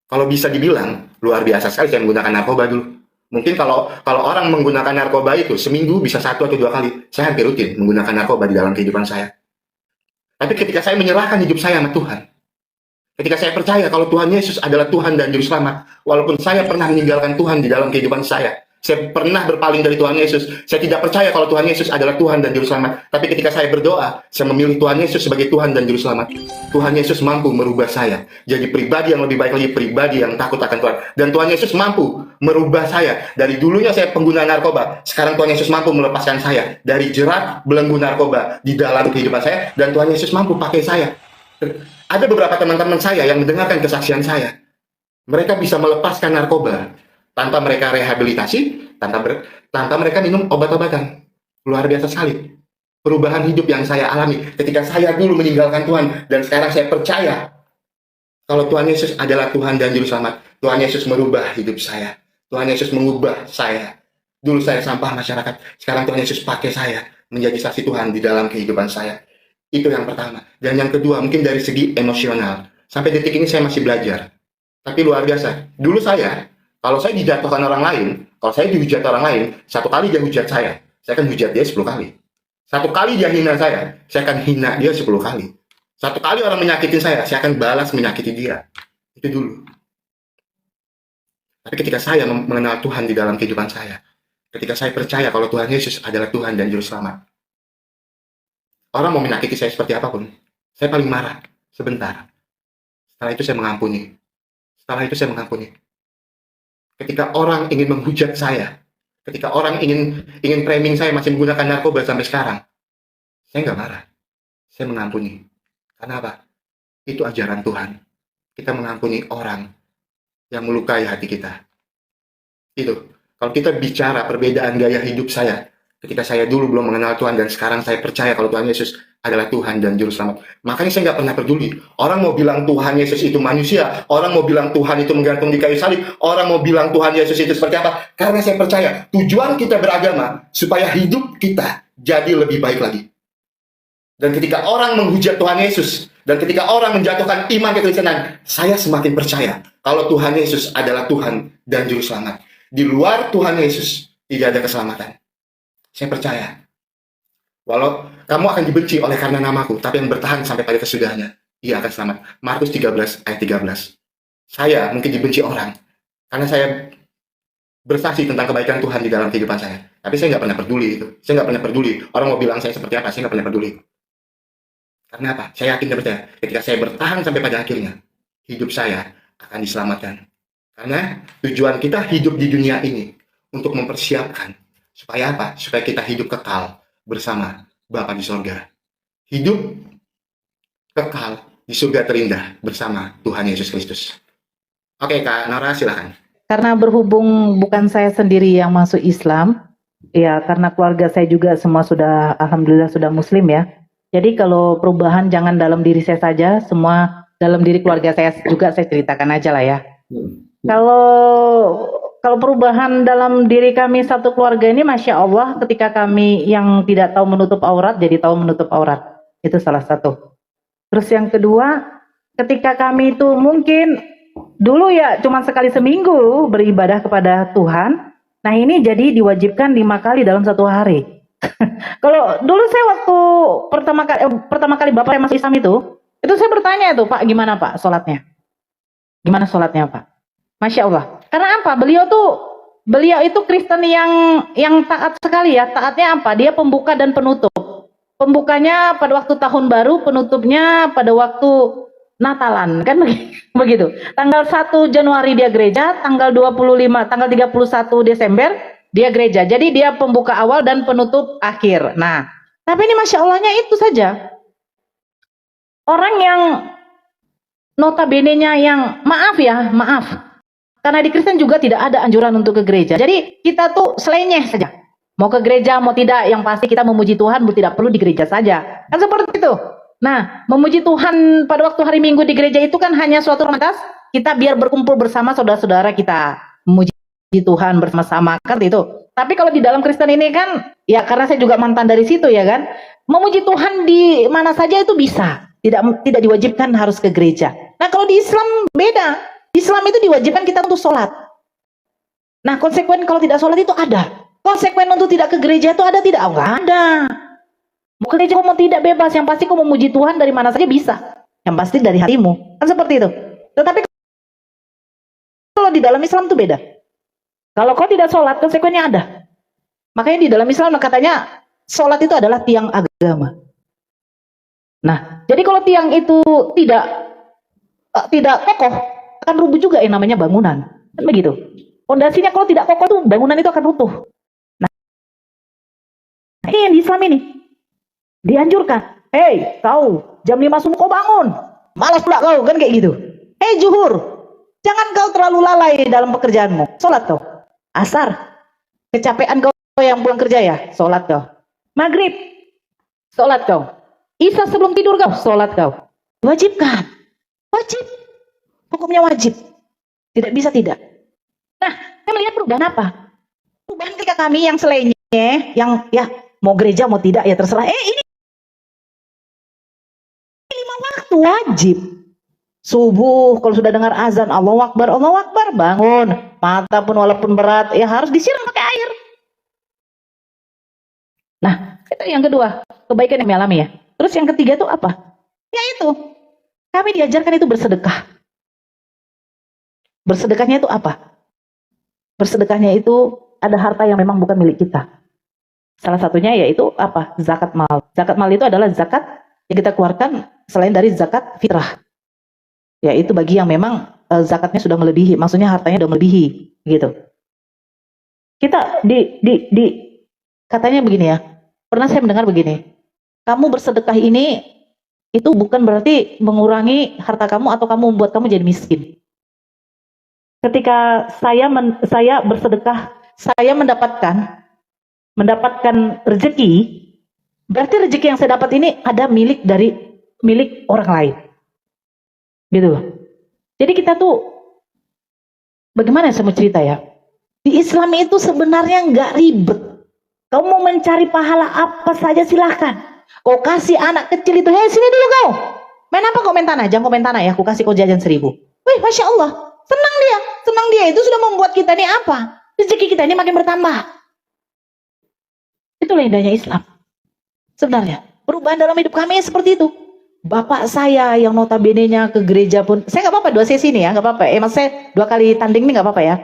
Kalau bisa dibilang, luar biasa sekali saya menggunakan narkoba dulu. Mungkin kalau orang menggunakan narkoba itu, seminggu bisa 1 atau 2 kali, saya hampir rutin menggunakan narkoba di dalam kehidupan saya. Tapi ketika saya menyerahkan hidup saya sama Tuhan, ketika saya percaya kalau Tuhan Yesus adalah Tuhan dan Juru Selamat, walaupun saya pernah meninggalkan Tuhan di dalam kehidupan saya pernah berpaling dari Tuhan Yesus, saya tidak percaya kalau Tuhan Yesus adalah Tuhan dan Juru Selamat, tapi ketika saya berdoa, saya memilih Tuhan Yesus sebagai Tuhan dan Juru Selamat, Tuhan Yesus mampu merubah saya, jadi pribadi yang lebih baik lagi, pribadi yang takut akan Tuhan, dan Tuhan Yesus mampu merubah saya, dari dulunya saya pengguna narkoba, sekarang Tuhan Yesus mampu melepaskan saya, dari jerat belenggu narkoba di dalam kehidupan saya, dan Tuhan Yesus mampu pakai saya. Ada beberapa teman-teman saya yang mendengarkan kesaksian saya. Mereka bisa melepaskan narkoba tanpa mereka rehabilitasi, tanpa mereka minum obat-obatan. Luar biasa sekali. Perubahan hidup yang saya alami ketika saya dulu meninggalkan Tuhan dan sekarang saya percaya kalau Tuhan Yesus adalah Tuhan dan Juru Selamat. Tuhan Yesus merubah hidup saya. Tuhan Yesus mengubah saya. Dulu saya sampah masyarakat, sekarang Tuhan Yesus pakai saya menjadi saksi Tuhan di dalam kehidupan saya. Itu yang pertama. Dan yang kedua, mungkin dari segi emosional. Sampai detik ini saya masih belajar. Tapi luar biasa. Dulu kalau saya dijatuhkan orang lain, kalau saya dihujat orang lain, 1 kali dia hujat saya akan hujat dia 10 kali. 1 kali dia hina saya akan hina dia 10 kali. 1 kali orang menyakitin saya akan balas menyakiti dia. Itu dulu. Tapi ketika saya mengenal Tuhan di dalam kehidupan saya, ketika saya percaya kalau Tuhan Yesus adalah Tuhan dan Juru Selamat, orang mau menyakiti saya seperti apapun, saya paling marah sebentar. Setelah itu saya mengampuni. Ketika orang ingin menghujat saya, ketika orang ingin framing saya masih menggunakan narkoba sampai sekarang, saya nggak marah. Saya mengampuni. Karena apa? Itu ajaran Tuhan. Kita mengampuni orang yang melukai hati kita. Itu. Kalau kita bicara perbedaan gaya hidup saya, ketika saya dulu belum mengenal Tuhan dan sekarang saya percaya kalau Tuhan Yesus adalah Tuhan dan Juru Selamat. Makanya saya nggak pernah peduli. Orang mau bilang Tuhan Yesus itu manusia, orang mau bilang Tuhan itu menggantung di kayu salib, orang mau bilang Tuhan Yesus itu seperti apa. Karena saya percaya tujuan kita beragama supaya hidup kita jadi lebih baik lagi. Dan ketika orang menghujat Tuhan Yesus, dan ketika orang menjatuhkan iman kekristenan, saya semakin percaya kalau Tuhan Yesus adalah Tuhan dan Juru Selamat. Di luar Tuhan Yesus tidak ada keselamatan. Saya percaya. Walau kamu akan dibenci oleh karena namaku, tapi yang bertahan sampai pada kesudahannya, ia akan selamat. Markus 13 ayat 13. Saya mungkin dibenci orang karena saya bersaksi tentang kebaikan Tuhan di dalam kehidupan saya. Tapi saya nggak pernah peduli itu. Saya nggak pernah peduli. Orang mau bilang saya seperti apa, saya nggak pernah peduli. Karena apa? Saya yakin dan percaya. Ketika saya bertahan sampai pada akhirnya, hidup saya akan diselamatkan. Karena tujuan kita hidup di dunia ini untuk mempersiapkan supaya apa? Supaya kita hidup kekal bersama Bapa di sorga. Hidup kekal di surga terindah bersama Tuhan Yesus Kristus. Oke Kak Nora, silakan. Karena berhubung bukan saya sendiri yang masuk Islam, ya karena keluarga saya juga semua sudah, alhamdulillah sudah Muslim ya. Jadi kalau perubahan jangan dalam diri saya saja, semua dalam diri keluarga saya juga saya ceritakan aja lah ya. Kalau perubahan dalam diri kami satu keluarga ini, masya Allah, ketika kami yang tidak tahu menutup aurat jadi tahu menutup aurat, itu salah satu. Terus yang kedua, ketika kami itu mungkin dulu ya cuma sekali seminggu beribadah kepada Tuhan, nah ini jadi diwajibkan 5 kali dalam satu hari. Kalau dulu saya waktu pertama kali bapak saya masuk Islam itu saya bertanya itu, Pak, gimana Pak sholatnya? Gimana sholatnya Pak? Masya Allah. Karena apa? Beliau itu Kristen yang taat sekali ya. Taatnya apa? Dia pembuka dan penutup. Pembukanya pada waktu tahun baru, penutupnya pada waktu Natalan, kan begitu. Tanggal 1 Januari dia gereja, tanggal 31 Desember dia gereja. Jadi dia pembuka awal dan penutup akhir. Nah, tapi ini Masya Allahnya itu saja. Orang yang notabene-nya yang maaf, karena di Kristen juga tidak ada anjuran untuk ke gereja. Jadi kita tuh selenyeh saja. Mau ke gereja, mau tidak, yang pasti kita memuji Tuhan, tidak perlu di gereja saja. Kan seperti itu. Nah, memuji Tuhan pada waktu hari Minggu di gereja itu kan hanya suatu formalitas. Kita biar berkumpul bersama saudara-saudara kita. Memuji Tuhan bersama-sama, kan itu. Tapi kalau di dalam Kristen ini kan, ya karena saya juga mantan dari situ ya kan. Memuji Tuhan di mana saja itu bisa. Tidak diwajibkan harus ke gereja. Nah, kalau di Islam beda. Islam itu diwajibkan kita untuk sholat. Nah, konsekuen kalau tidak sholat itu ada. Konsekuen untuk tidak ke gereja itu ada tidak? Oh, nggak ada. Mau ke gereja mau tidak bebas. Yang pasti kau memuji Tuhan dari mana saja bisa. Yang pasti dari hatimu. Kan seperti itu. Tetapi kalau di dalam Islam itu beda. Kalau kau tidak sholat, konsekuennya ada. Makanya di dalam Islam katanya sholat itu adalah tiang agama. Nah, jadi kalau tiang itu tidak kokoh, akan rubuh juga yang namanya bangunan. Kan begitu. Fondasinya kalau tidak kokoh tuh bangunan itu akan runtuh. Nah, ini yang di Islam ini dianjurkan. Hei, kau jam 5 subuh kau bangun. Malas pula kau, kan kayak gitu. Hei zuhur, jangan kau terlalu lalai dalam pekerjaanmu. Sholat kau. Asar, kecapean kau yang pulang kerja ya, sholat kau. Maghrib, sholat kau. Isya sebelum tidur kau, sholat kau. Wajibkan. Wajib. Hukumnya wajib. Tidak bisa tidak. Nah, saya melihat perubahan apa? Perubahan ketika kami yang selainnya, yang ya mau gereja mau tidak ya terserah. Ini 5 waktu wajib. Subuh kalau sudah dengar azan, Allahu Akbar, bangun. Mata pun walaupun berat, ya harus disiram pakai air. Nah, itu yang kedua, kebaikan yang kami alami ya. Terus yang ketiga itu apa? Yaitu kami diajarkan itu bersedekah. Bersedekahnya itu apa? Bersedekahnya itu ada harta yang memang bukan milik kita. Salah satunya yaitu apa? Zakat mal. Zakat mal itu adalah zakat yang kita keluarkan selain dari zakat fitrah. Yaitu bagi yang memang zakatnya sudah melebihi, maksudnya hartanya sudah melebihi, gitu. Kita katanya begini ya. Pernah saya mendengar begini. Kamu bersedekah ini itu bukan berarti mengurangi harta kamu atau kamu membuat kamu jadi miskin. Ketika saya bersedekah, saya mendapatkan rezeki, berarti rezeki yang saya dapat ini ada milik orang lain. Gitu loh. Jadi kita tuh bagaimana saya mau cerita ya? Di Islam itu sebenarnya nggak ribet. Kau mau mencari pahala apa saja silahkan. Kau kasih anak kecil itu, hei sini dulu kau. Main apa kau main tanah? Jangan kau main tanah ya, aku kasih kau jajan 1.000. Wih, Masya Allah. Senang dia. Itu sudah membuat kita ini apa? Rezeki kita ini makin bertambah. Itulah indahnya Islam. Sebenarnya, perubahan dalam hidup kami seperti itu. Bapak saya yang notabene-nya ke gereja pun, saya nggak apa-apa 2 sesi ini ya, nggak apa-apa. Mas saya 2 kali tanding ini nggak apa-apa ya?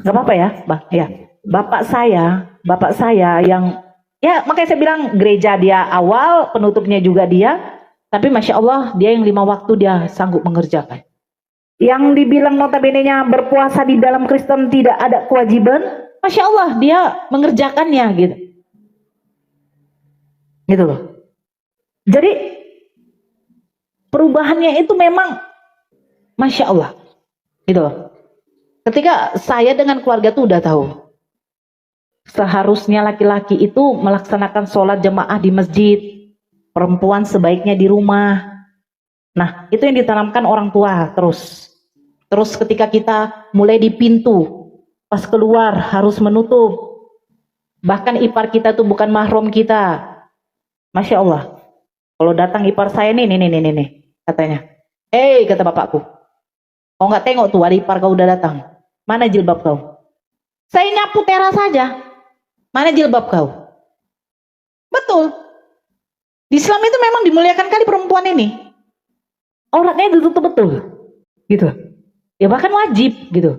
Nggak apa-apa ya, Bang. Ya. Bapak saya yang, ya makanya saya bilang gereja dia awal, penutupnya juga dia. Tapi Masya Allah, dia yang 5 waktu dia sanggup mengerjakan. Yang dibilang notabene-nya berpuasa di dalam Kristen tidak ada kewajiban, Masya Allah, dia mengerjakannya gitu. Gitu loh. Jadi, perubahannya itu memang Masya Allah. Gitu loh. Ketika saya dengan keluarga tuh udah tahu. Seharusnya laki-laki itu melaksanakan sholat jamaah di masjid. Perempuan sebaiknya di rumah. Nah, itu yang ditanamkan orang tua terus. Terus ketika kita mulai di pintu, pas keluar harus menutup. Bahkan ipar kita tuh bukan mahram kita. Masya Allah. Kalau datang ipar saya nih, katanya. Kata bapakku. Kau nggak tengok tuh ada ipar kau udah datang. Mana jilbab kau? Saya nyapu teras saja. Mana jilbab kau? Betul. Di Islam itu memang dimuliakan kali perempuan ini. Auratnya ditutup betul. Gitu. Ya bahkan wajib gitu.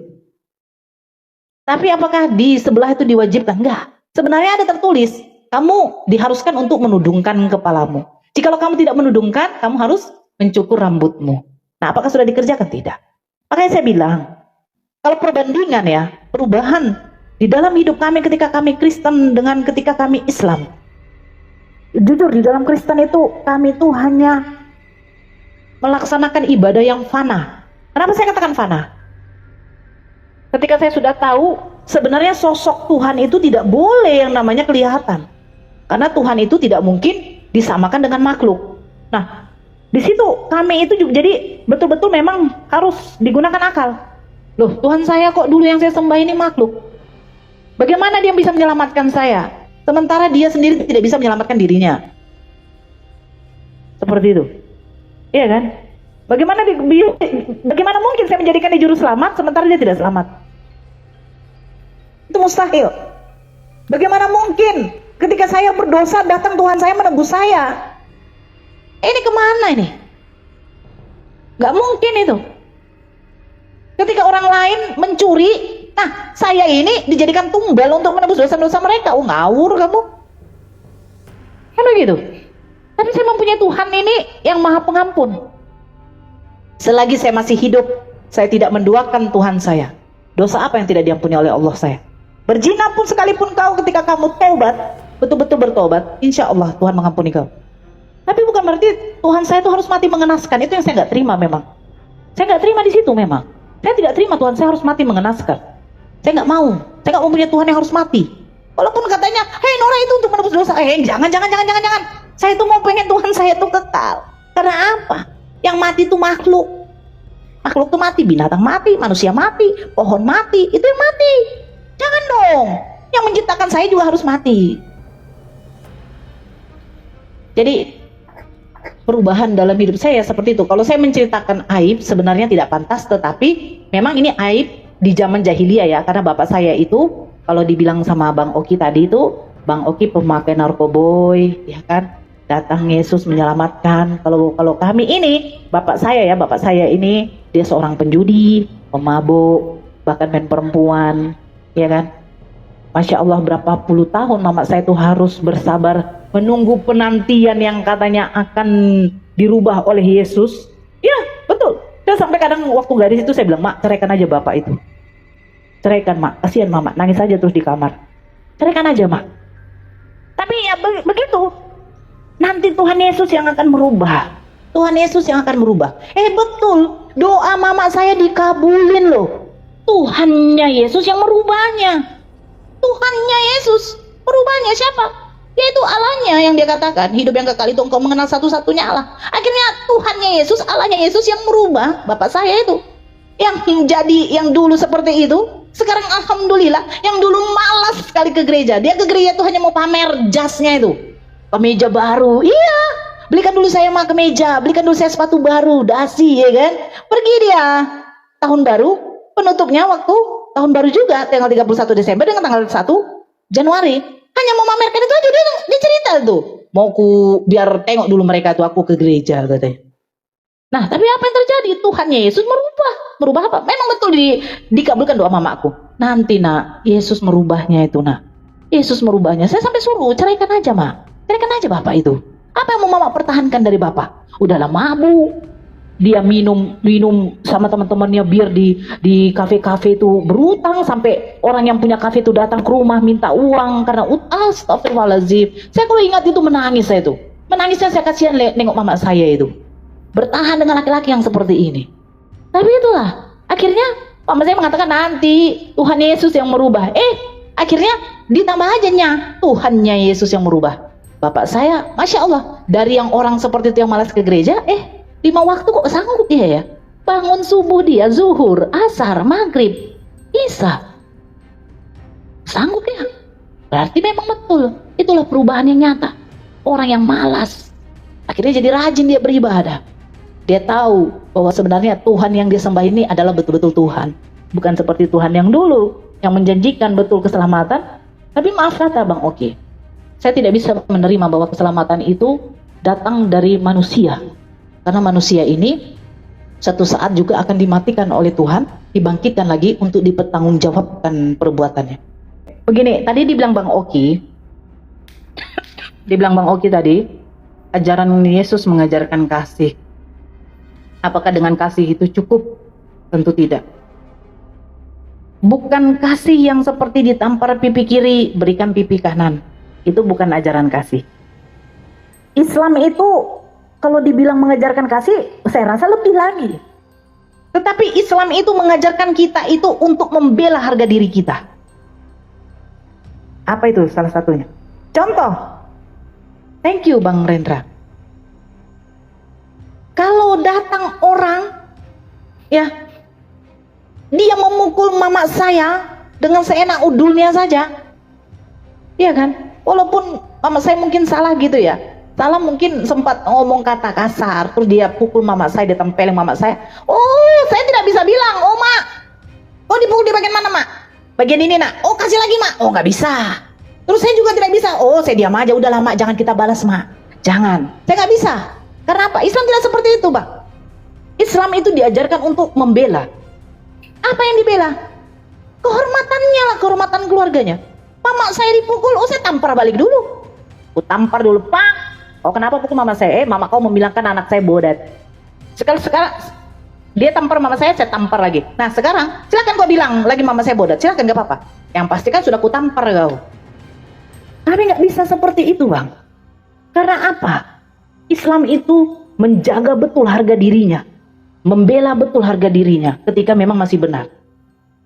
Tapi apakah di sebelah itu diwajibkan? Enggak. Sebenarnya ada tertulis, kamu diharuskan untuk menudungkan kepalamu. Jikalau kamu tidak menudungkan, kamu harus mencukur rambutmu. Nah, apakah sudah dikerjakan? Tidak. Makanya saya bilang, kalau perbandingan ya, perubahan di dalam hidup kami ketika kami Kristen dengan ketika kami Islam. Jujur, di dalam Kristen itu kami itu hanya melaksanakan ibadah yang fana. Kenapa saya katakan fana? Ketika saya sudah tahu sebenarnya sosok Tuhan itu tidak boleh yang namanya kelihatan. Karena Tuhan itu tidak mungkin disamakan dengan makhluk. Nah, di situ kami itu juga jadi betul-betul memang harus digunakan akal. Loh, Tuhan saya kok dulu yang saya sembah ini makhluk. Bagaimana dia bisa menyelamatkan saya? Sementara dia sendiri tidak bisa menyelamatkan dirinya. Seperti itu. Iya kan? Bagaimana mungkin saya menjadikan dia juru selamat sementara dia tidak selamat? Itu mustahil. Bagaimana mungkin ketika saya berdosa datang Tuhan saya menebus saya? Ini kemana ini? Gak mungkin itu. Ketika orang lain mencuri, nah saya ini dijadikan tumbal untuk menebus dosa-dosa mereka. Oh, ngawur kamu. Kan begitu. Tapi saya mempunyai Tuhan ini yang maha pengampun. Selagi saya masih hidup, saya tidak menduakan Tuhan saya. Dosa apa yang tidak diampuni oleh Allah saya? Berzina pun sekalipun kau ketika kamu taubat, betul-betul bertobat, insya Allah Tuhan mengampuni kau. Tapi bukan berarti Tuhan saya itu harus mati mengenaskan. Itu yang saya nggak terima memang. Saya nggak terima di situ memang. Saya tidak terima Tuhan saya harus mati mengenaskan. Saya nggak mau. Saya nggak mempunyai Tuhan yang harus mati. Walaupun katanya, hei Nora itu untuk menebus dosa. Jangan. Saya itu mau pengen Tuhan saya itu kekal. Karena apa? Yang mati itu makhluk. Makhluk itu mati, binatang mati, manusia mati, pohon mati, itu yang mati. Jangan dong. Yang menciptakan saya juga harus mati. Jadi perubahan dalam hidup saya seperti itu. Kalau saya menceritakan aib sebenarnya tidak pantas, tetapi memang ini aib di zaman jahiliyah ya. Karena bapak saya itu kalau dibilang sama Bang Oki tadi itu, Bang Oki pemakai narkoboy, ya kan? Datang Yesus menyelamatkan. Kalau kami ini, bapak saya ini dia seorang penjudi, pemabuk, bahkan main perempuan, ya kan? Masya Allah, berapa puluh tahun mama saya itu harus bersabar menunggu penantian yang katanya akan dirubah oleh Yesus. Ya, betul. Saya sampai kadang waktu gadis itu saya bilang, Mak, ceraikan aja bapak itu. Ceraikan, Mak. Kasihan Mama, nangis aja terus di kamar. Ceraikan aja, Mak. Tapi ya begitu. Nanti Tuhan Yesus yang akan merubah. Tuhan Yesus yang akan merubah. Betul. Doa mama saya dikabulin loh. Tuhannya Yesus yang merubahnya. Tuhannya Yesus merubahnya siapa? Yaitu Allahnya yang dia katakan, hidup yang kekal itu engkau mengenal satu-satunya Allah. Akhirnya Tuhannya Yesus, Allahnya Yesus yang merubah bapak saya itu. Yang jadi yang dulu seperti itu, sekarang alhamdulillah, yang dulu malas sekali ke gereja. Dia ke gereja itu hanya mau pamer jasnya itu. Kemeja baru, iya. Belikan dulu saya mah kemeja, belikan dulu saya sepatu baru, dasi, ya kan. Pergi dia tahun baru, penutupnya waktu tahun baru juga, tanggal 31 Desember dengan tanggal 1 Januari. Hanya mau mamerkan itu aja, dia cerita tuh. Mau biar tengok dulu mereka tuh aku ke gereja katanya. Nah, tapi apa yang terjadi? Tuhannya Yesus merubah apa? Memang betul dikabulkan doa mamaku. Nanti nak, Yesus merubahnya itu nak. Yesus merubahnya. Saya sampai suruh ceraikan aja mak. Ceraikan aja bapak itu. Apa yang mau mama pertahankan dari bapak? Udahlah mabuk. Dia minum sama teman-temannya bir di kafe-kafe itu berutang sampai orang yang punya kafe itu datang ke rumah minta uang karena astagfirullahaladzim. Saya kalau ingat itu menangis saya itu. Menangisnya saya kasihan nengok mama saya itu. Bertahan dengan laki-laki yang seperti ini. Tapi itulah, akhirnya mama saya mengatakan nanti Tuhan Yesus yang merubah. Akhirnya ditambah aja Tuhannya Yesus yang merubah. Bapak saya, Masya Allah, dari yang orang seperti itu yang malas ke gereja, 5 waktu kok sanggup dia ya? Bangun subuh dia, zuhur, asar, maghrib, isya. Sanggup ya? Berarti memang betul. Itulah perubahan yang nyata. Orang yang malas, akhirnya jadi rajin dia beribadah. Dia tahu bahwa sebenarnya Tuhan yang dia sembah ini adalah betul-betul Tuhan. Bukan seperti Tuhan yang dulu, yang menjanjikan betul keselamatan. Tapi maaf kata Bang Oki, saya tidak bisa menerima bahwa keselamatan itu datang dari manusia. Karena manusia ini satu saat juga akan dimatikan oleh Tuhan, dibangkitkan lagi untuk dipertanggungjawabkan perbuatannya. Begini, tadi dibilang Bang Oki tadi, ajaran Yesus mengajarkan kasih. Apakah dengan kasih itu cukup? Tentu tidak. Bukan kasih yang seperti ditampar pipi kiri, berikan pipi kanan. Itu bukan ajaran kasih. Islam itu kalau dibilang mengajarkan kasih, saya rasa lebih lagi. Tetapi Islam itu mengajarkan kita itu untuk membela harga diri kita. Apa itu salah satunya? Contoh, thank you Bang Rendra. Kalau datang orang, ya, dia memukul mama saya dengan seenak udulnya saja, iya kan? Walaupun mama saya mungkin salah gitu ya, salah mungkin sempat ngomong kata kasar, terus dia pukul mama saya, dia tempelin mama saya. Oh, saya tidak bisa bilang, oh mak, oh dipukul di bagian mana mak? Bagian ini nak, oh kasih lagi mak, oh nggak bisa. Terus saya juga tidak bisa, oh saya diam aja, udah mak, jangan kita balas mak, jangan, saya nggak bisa. Karena apa? Islam tidak seperti itu Bang. Islam itu diajarkan untuk membela. Apa yang dibela? Kehormatannya lah, kehormatan keluarganya. Mama saya dipukul, oh saya tampar balik dulu. Aku tampar dulu, Pak. Oh kenapa pukul mama saya? Mama kau membilangkan anak saya bodat. Sekarang dia tampar mama saya tampar lagi. Nah sekarang silakan kau bilang lagi mama saya bodat, silakan, gak apa-apa. Yang pasti kan sudah ku tampar kau. Tapi nggak bisa seperti itu Bang. Karena apa? Islam itu menjaga betul harga dirinya, membela betul harga dirinya ketika memang masih benar.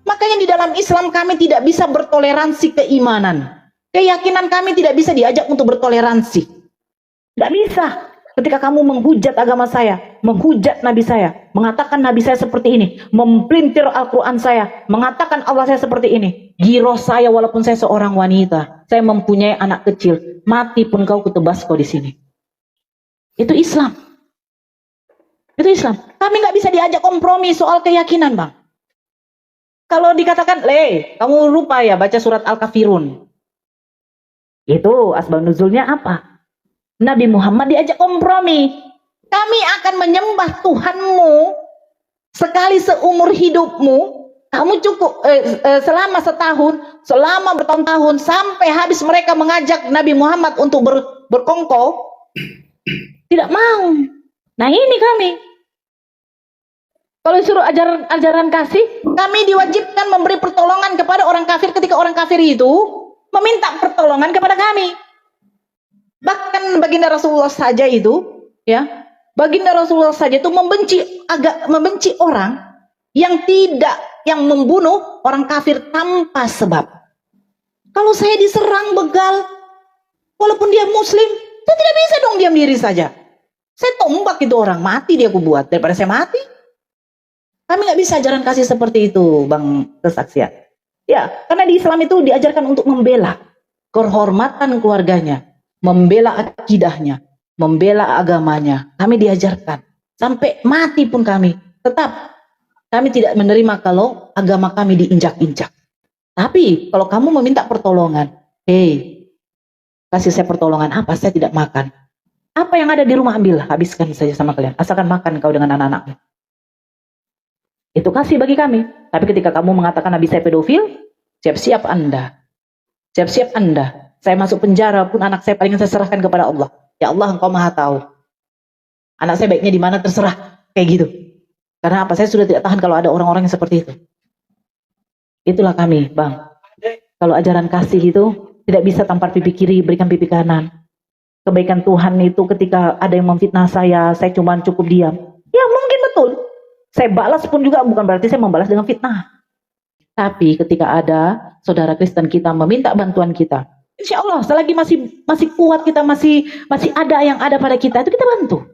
Makanya di dalam Islam kami tidak bisa bertoleransi keimanan. Keyakinan kami tidak bisa diajak untuk bertoleransi. Tidak bisa. Ketika kamu menghujat agama saya, menghujat Nabi saya, mengatakan Nabi saya seperti ini, mempelintir Al-Quran saya, mengatakan Allah saya seperti ini, giroh saya walaupun saya seorang wanita, saya mempunyai anak kecil, mati pun kau kutebas kau di sini. Itu Islam. Itu Islam. Kami nggak bisa diajak kompromi soal keyakinan Bang. Kalau dikatakan, kamu lupa ya baca surat Al-Kafirun. Itu asbab nuzulnya apa? Nabi Muhammad diajak kompromi. Kami akan menyembah Tuhanmu sekali seumur hidupmu. Kamu cukup selama setahun, selama bertahun-tahun, sampai habis mereka mengajak Nabi Muhammad untuk berkongkol. Tidak mau. Nah ini kami. Kalau disuruh ajaran kasih, kami diwajibkan memberi pertolongan kepada orang kafir ketika orang kafir itu meminta pertolongan kepada kami. Bahkan baginda Rasulullah saja itu, ya, baginda Rasulullah saja itu membenci orang yang membunuh orang kafir tanpa sebab. Kalau saya diserang begal, walaupun dia Muslim, saya tidak bisa dong diam diri saja. Saya tombak itu orang, mati dia aku buat daripada saya mati. Kami nggak bisa ajaran kasih seperti itu, Bang Kesaksian. Ya, karena di Islam itu diajarkan untuk membela kehormatan keluarganya, membela akidahnya, membela agamanya. Kami diajarkan sampai mati pun kami tetap kami tidak menerima kalau agama kami diinjak-injak. Tapi kalau kamu meminta pertolongan, kasih saya pertolongan apa? Saya tidak makan. Apa yang ada di rumah ambil, habiskan saja sama kalian. Asalkan makan kau dengan anak-anakmu. Itu kasih bagi kami. Tapi ketika kamu mengatakan Nabi saya pedofil, siap-siap Anda. Siap-siap Anda. Saya masuk penjara pun anak saya paling saya serahkan kepada Allah. Ya Allah, Engkau Maha tahu. Anak saya baiknya di mana terserah. Kayak gitu. Karena apa? Saya sudah tidak tahan kalau ada orang-orang yang seperti itu. Itulah kami, Bang. Kalau ajaran kasih itu tidak bisa tampar pipi kiri, berikan pipi kanan. Kebaikan Tuhan itu ketika ada yang memfitnah saya cuma cukup diam. Ya mungkin betul. Saya balas pun juga bukan berarti saya membalas dengan fitnah. Tapi ketika ada saudara Kristen kita meminta bantuan kita, insya Allah selagi masih kuat kita masih ada yang ada pada kita itu kita bantu.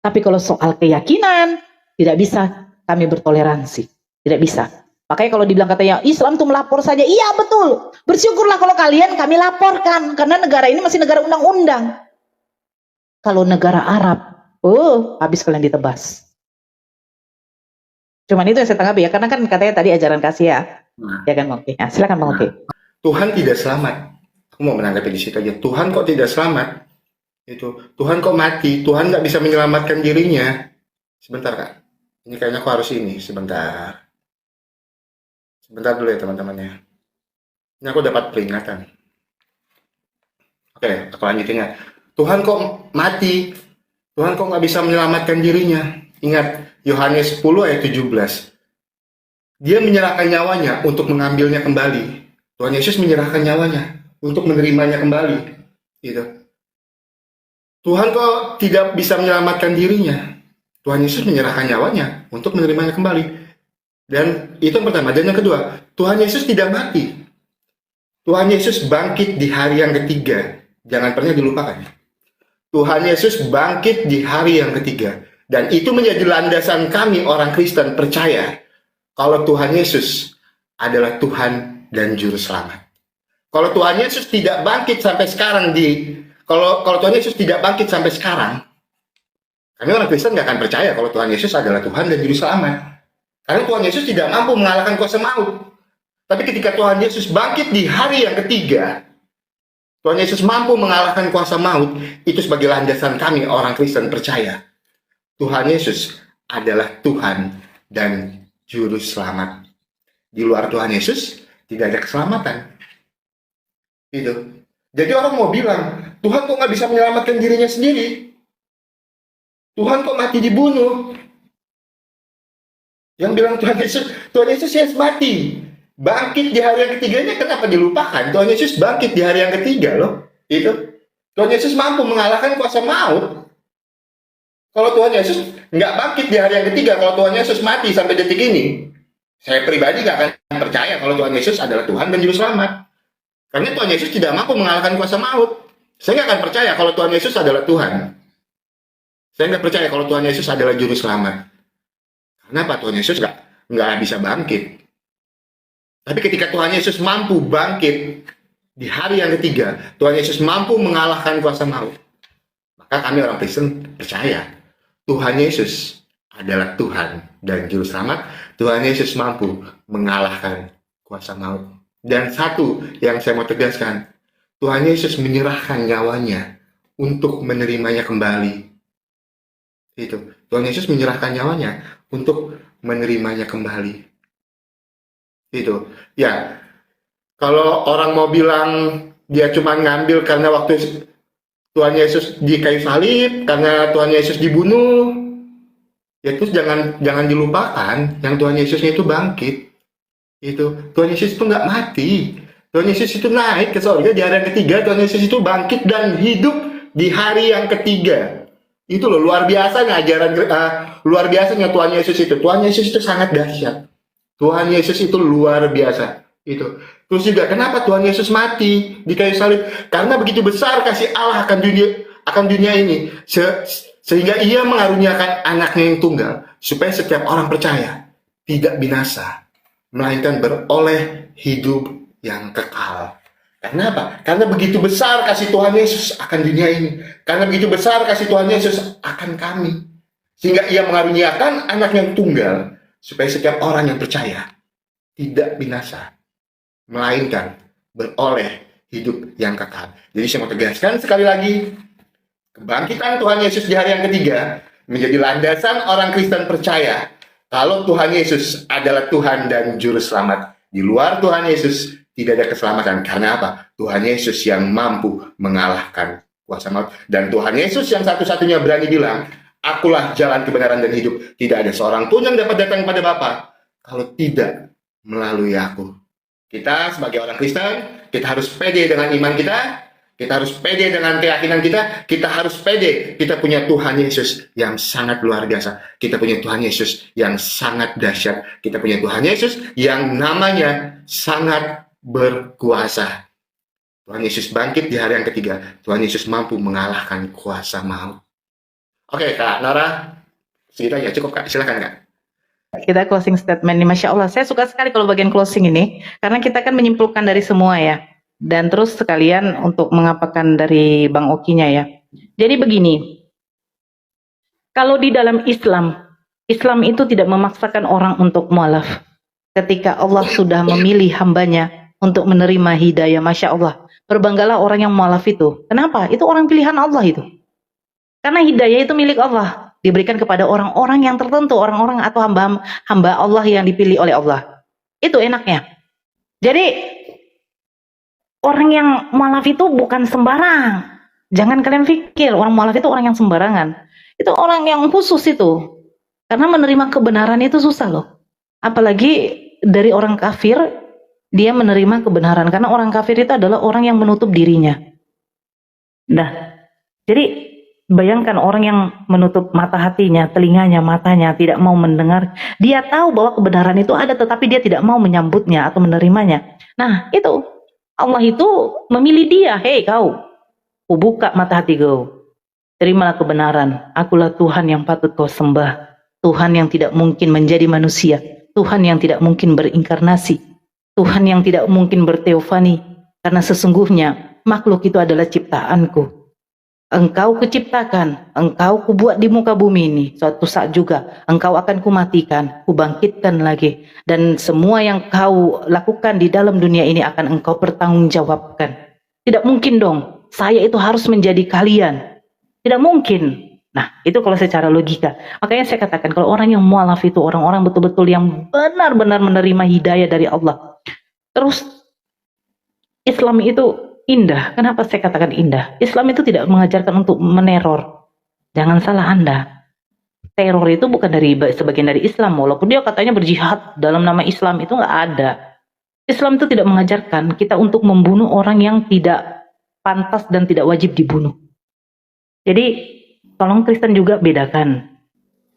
Tapi kalau soal keyakinan, tidak bisa kami bertoleransi. Tidak bisa. Makanya kalau dibilang katanya Islam tuh melapor saja, iya betul. Bersyukurlah kalau kalian kami laporkan, karena negara ini masih negara undang-undang. Kalau negara Arab, habis kalian ditebas. Cuman itu yang saya tanggapi ya, karena kan katanya tadi ajaran kasih ya. Ya kan Bang Oki? Nah, silakan Bang Oki. Tuhan tidak selamat. Aku mau menanggapi di situ aja. Tuhan kok tidak selamat? Tuhan kok mati? Tuhan nggak bisa menyelamatkan dirinya. Sebentar Kak. Ini kayaknya aku harus ini. Sebentar dulu ya teman-teman ya. Ini aku dapat peringatan. Oke, aku lanjutin ya. Tuhan kok mati? Tuhan kok nggak bisa menyelamatkan dirinya? Ingat, Yohanes 10 ayat 17. Dia menyerahkan nyawanya untuk mengambilnya kembali. Tuhan Yesus menyerahkan nyawanya untuk menerimanya kembali. Gitu. Tuhan kok tidak bisa menyelamatkan dirinya? Tuhan Yesus menyerahkan nyawanya untuk menerimanya kembali. Dan itu yang pertama. Dan yang kedua, Tuhan Yesus tidak mati. Tuhan Yesus bangkit di hari yang ketiga. Jangan pernah dilupakan. Tuhan Yesus bangkit di hari yang ketiga. Dan itu menjadi landasan kami orang Kristen percaya kalau Tuhan Yesus adalah Tuhan dan Juru Selamat. Kalau Tuhan Yesus tidak bangkit sampai sekarang kalau Tuhan Yesus tidak bangkit sampai sekarang, kami orang Kristen nggak akan percaya kalau Tuhan Yesus adalah Tuhan dan Juru Selamat. Karena Tuhan Yesus tidak mampu mengalahkan kuasa maut. Tapi ketika Tuhan Yesus bangkit di hari yang ketiga, Tuhan Yesus mampu mengalahkan kuasa maut. Itu sebagai landasan kami orang Kristen percaya Tuhan Yesus adalah Tuhan dan Juru Selamat. Di luar Tuhan Yesus tidak ada keselamatan. Gitu. Jadi orang mau bilang, Tuhan kok nggak bisa menyelamatkan dirinya sendiri? Tuhan kok mati dibunuh? Yang bilang Tuhan Yesus yes mati. Bangkit di hari yang ketiganya, kenapa dilupakan? Tuhan Yesus bangkit di hari yang ketiga loh. Itu. Tuhan Yesus mampu mengalahkan kuasa maut. Kalau Tuhan Yesus nggak bangkit di hari yang ketiga, kalau Tuhan Yesus mati sampai detik ini, saya pribadi nggak akan percaya kalau Tuhan Yesus adalah Tuhan dan Juru Selamat. Karena Tuhan Yesus tidak mampu mengalahkan kuasa maut. Saya nggak akan percaya kalau Tuhan Yesus adalah Tuhan. Saya nggak percaya kalau Tuhan Yesus adalah Juru Selamat. Kenapa? Tuhan Yesus nggak bisa bangkit. Tapi ketika Tuhan Yesus mampu bangkit di hari yang ketiga, Tuhan Yesus mampu mengalahkan kuasa maut. Maka kami orang Kristen percaya Tuhan Yesus adalah Tuhan dan Juru Selamat. Tuhan Yesus mampu mengalahkan kuasa maut. Dan satu yang saya mau tegaskan, Tuhan Yesus menyerahkan nyawanya untuk menerimanya kembali. Itu. Tuhan Yesus menyerahkan nyawanya untuk menerimanya kembali. Itu. Ya, kalau orang mau bilang dia cuma ngambil karena waktu Tuhan Yesus di kayu salib, karena Tuhan Yesus dibunuh, ya terus jangan dilupakan yang Tuhan Yesusnya itu bangkit. Itu Tuhan Yesus itu nggak mati. Tuhan Yesus itu naik ke surga di hari yang ketiga. Tuhan Yesus itu bangkit dan hidup di hari yang ketiga. Itu loh luar biasanya luar biasanya Tuhan Yesus itu. Tuhan Yesus itu sangat dahsyat. Tuhan Yesus itu luar biasa. Itu. Terus juga kenapa Tuhan Yesus mati di kayu salib? Karena begitu besar kasih Allah akan dunia ini, sehingga Ia mengaruniakan anaknya yang tunggal, supaya setiap orang percaya tidak binasa, melainkan beroleh hidup yang kekal. Karena apa? Karena begitu besar kasih Tuhan Yesus akan dunia ini. Karena begitu besar kasih Tuhan Yesus akan kami, sehingga Ia mengaruniakan anak yang tunggal, supaya setiap orang yang percaya tidak binasa, melainkan beroleh hidup yang kekal. Jadi saya mau tegaskan sekali lagi, kebangkitan Tuhan Yesus di hari yang ketiga menjadi landasan orang Kristen percaya kalau Tuhan Yesus adalah Tuhan dan Juru Selamat. Di luar Tuhan Yesus tidak ada keselamatan. Karena apa? Tuhan Yesus yang mampu mengalahkan kuasa maut. Dan Tuhan Yesus yang satu-satunya berani bilang, akulah jalan kebenaran dan hidup. Tidak ada seorang pun yang dapat datang kepada Bapa kalau tidak melalui aku. Kita sebagai orang Kristen, kita harus pede dengan iman kita harus pede dengan keyakinan kita harus pede. Kita punya Tuhan Yesus yang sangat luar biasa. Kita punya Tuhan Yesus yang sangat dahsyat. Kita punya Tuhan Yesus yang namanya sangat berkuasa. Tuhan Yesus bangkit di hari yang ketiga. Tuhan Yesus mampu mengalahkan kuasa maut. Oke, Kak Nora, segitu aja cukup Kak. Silakan Kak. Kita closing statement nih, Masya Allah. Saya suka sekali kalau bagian closing ini, karena kita kan menyimpulkan dari semua ya. Dan terus sekalian untuk mengapakan dari Bang Okinya ya. Jadi begini, kalau di dalam Islam, Islam itu tidak memaksakan orang untuk mualaf. Ketika Allah sudah memilih hambanya untuk menerima hidayah, Masya Allah. Berbanggalah orang yang mualaf itu. Kenapa? Itu orang pilihan Allah itu. Karena hidayah itu milik Allah. Diberikan kepada orang-orang yang tertentu, orang-orang atau hamba Allah yang dipilih oleh Allah. Itu enaknya. Jadi orang yang mualaf itu bukan sembarang. Jangan kalian pikir orang mualaf itu orang yang sembarangan. Itu orang yang khusus itu. Karena menerima kebenaran itu susah loh. Apalagi dari orang kafir, dia menerima kebenaran. Karena orang kafir itu adalah orang yang menutup dirinya. Nah, jadi bayangkan orang yang menutup mata hatinya, telinganya, matanya, tidak mau mendengar. Dia tahu bahwa kebenaran itu ada, tetapi dia tidak mau menyambutnya atau menerimanya. Nah, itu. Allah itu memilih dia. Hei kau, ku buka mata hati kau. Terimalah kebenaran. Akulah Tuhan yang patut kau sembah. Tuhan yang tidak mungkin menjadi manusia. Tuhan yang tidak mungkin berinkarnasi. Tuhan yang tidak mungkin berteofani. Karena sesungguhnya makhluk itu adalah ciptaanku. Engkau kuciptakan, engkau kubuat di muka bumi ini. Suatu saat juga engkau akan kumatikan, kubangkitkan lagi. Dan semua yang kau lakukan di dalam dunia ini akan engkau pertanggungjawabkan. Tidak mungkin dong, saya itu harus menjadi kalian. Tidak mungkin. Nah, itu kalau secara logika. Makanya saya katakan, kalau orang yang mualaf itu orang-orang betul-betul yang benar-benar menerima hidayah dari Allah. Terus, Islam itu indah. Kenapa saya katakan indah? Islam itu tidak mengajarkan untuk meneror. Jangan salah Anda. Teror itu bukan dari sebagian dari Islam. Walaupun dia katanya berjihad dalam nama Islam, itu nggak ada. Islam itu tidak mengajarkan kita untuk membunuh orang yang tidak pantas dan tidak wajib dibunuh. Jadi, tolong Kristen juga bedakan.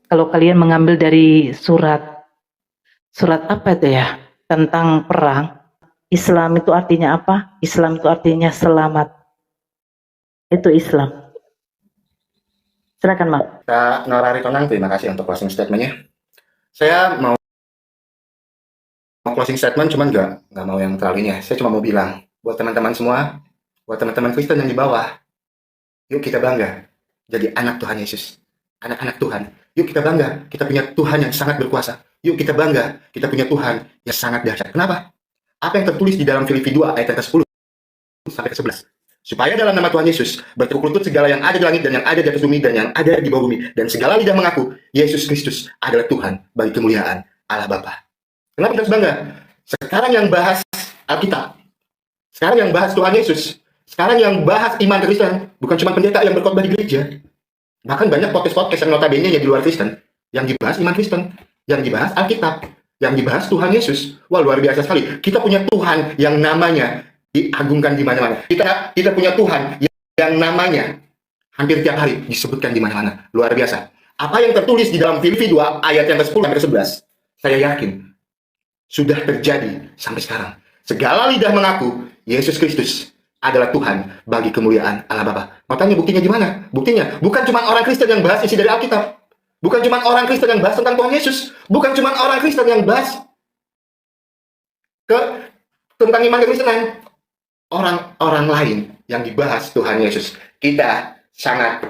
Kalau kalian mengambil dari surat apa itu ya? Tentang perang. Islam itu artinya apa? Islam itu artinya selamat. Itu Islam. Silakan, Mak. Kak Nora Ritonang, terima kasih untuk closing statement-nya. Saya mau closing statement, cuman nggak mau yang terlalu ini ya. Saya cuma mau bilang, buat teman-teman semua, buat teman-teman Kristen yang di bawah, yuk kita bangga jadi anak Tuhan Yesus. Anak-anak Tuhan. Yuk kita bangga, kita punya Tuhan yang sangat berkuasa. Yuk kita bangga, kita punya Tuhan yang sangat dahsyat. Kenapa? Apa yang tertulis di dalam Filipi 2 ayat ke-10 sampai ke-11. Supaya dalam nama Tuhan Yesus bertekuk lutut segala yang ada di langit dan yang ada di atas bumi dan yang ada di bawah bumi, dan segala lidah mengaku Yesus Kristus adalah Tuhan bagi kemuliaan Allah Bapa. Kenapa kita harus bangga? Sekarang yang bahas Alkitab, sekarang yang bahas Tuhan Yesus, sekarang yang bahas iman Kristen, bukan cuma pendeta yang berkhotbah di gereja. Bahkan banyak podcast-podcast yang notabene yang di luar Kristen, yang dibahas iman Kristen, yang dibahas Alkitab, yang dibahas Tuhan Yesus. Wah, luar biasa sekali. Kita punya Tuhan yang namanya diagungkan di mana-mana. Kita punya Tuhan yang namanya hampir tiap hari disebutkan di mana-mana. Luar biasa. Apa yang tertulis di dalam Filipi 2 ayat yang ke-10 sampai ke-11, saya yakin sudah terjadi sampai sekarang. Segala lidah mengaku Yesus Kristus adalah Tuhan bagi kemuliaan Allah Bapa. Makanya buktinya gimana? Buktinya bukan cuma orang Kristen yang bahas isi dari Alkitab. Bukan cuma orang Kristen yang bahas tentang Tuhan Yesus. Bukan cuma orang Kristen yang bahas tentang iman kekristenan. Orang-orang lain yang dibahas Tuhan Yesus. Kita sangat,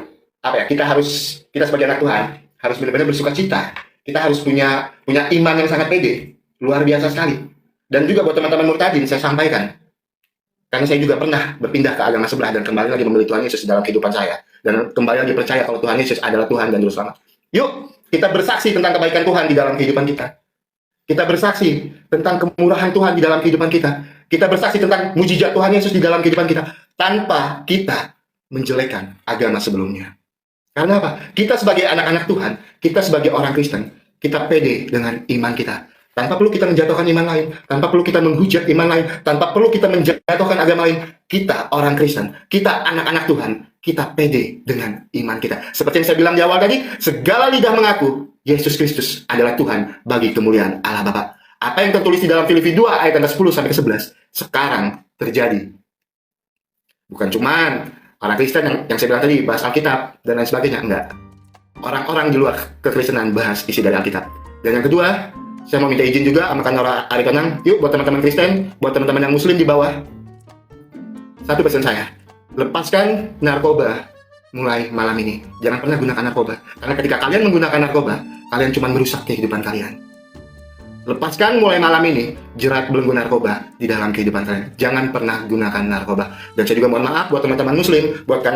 kita sebagai anak Tuhan, harus benar-benar bersuka cita. Kita harus punya iman yang sangat pede. Luar biasa sekali. Dan juga buat teman-teman Murtadin, saya sampaikan. Karena saya juga pernah berpindah ke agama sebelah dan kembali lagi memilih Tuhan Yesus dalam kehidupan saya. Dan kembali lagi percaya kalau Tuhan Yesus adalah Tuhan dan Juru Selamat. Yuk, kita bersaksi tentang kebaikan Tuhan di dalam kehidupan kita. Kita bersaksi tentang kemurahan Tuhan di dalam kehidupan kita. Kita bersaksi tentang mujizat Tuhan Yesus di dalam kehidupan kita. Tanpa kita menjelekkan agama sebelumnya. Karena apa? Kita sebagai anak-anak Tuhan, kita sebagai orang Kristen, kita pede dengan iman kita. Tanpa perlu kita menjatuhkan iman lain, tanpa perlu kita menghujat iman lain, tanpa perlu kita menjatuhkan agama lain. Kita orang Kristen, kita anak-anak Tuhan, kita pede dengan iman kita. Seperti yang saya bilang di awal tadi, segala lidah mengaku Yesus Kristus adalah Tuhan bagi kemuliaan Allah Bapa. Apa yang tertulis di dalam Filipi 2 ayat 10 sampai 11 sekarang terjadi. Bukan cuman orang Kristen yang saya bilang tadi bahas Alkitab dan lain sebagainya, enggak. orang-orang di luar kekristenan bahas isi dari Alkitab. Dan yang kedua, saya mau minta izin juga sama Kanora Aritonang, yuk buat teman-teman Kristen, buat teman-teman yang Muslim di bawah, satu pesan saya, lepaskan narkoba mulai malam ini. Jangan pernah gunakan narkoba, karena ketika kalian menggunakan narkoba, kalian cuma merusak kehidupan kalian. Lepaskan mulai malam ini jerat belenggu narkoba di dalam kehidupan kalian. Jangan pernah gunakan narkoba. Dan saya juga mohon maaf buat teman-teman Muslim, buat Kak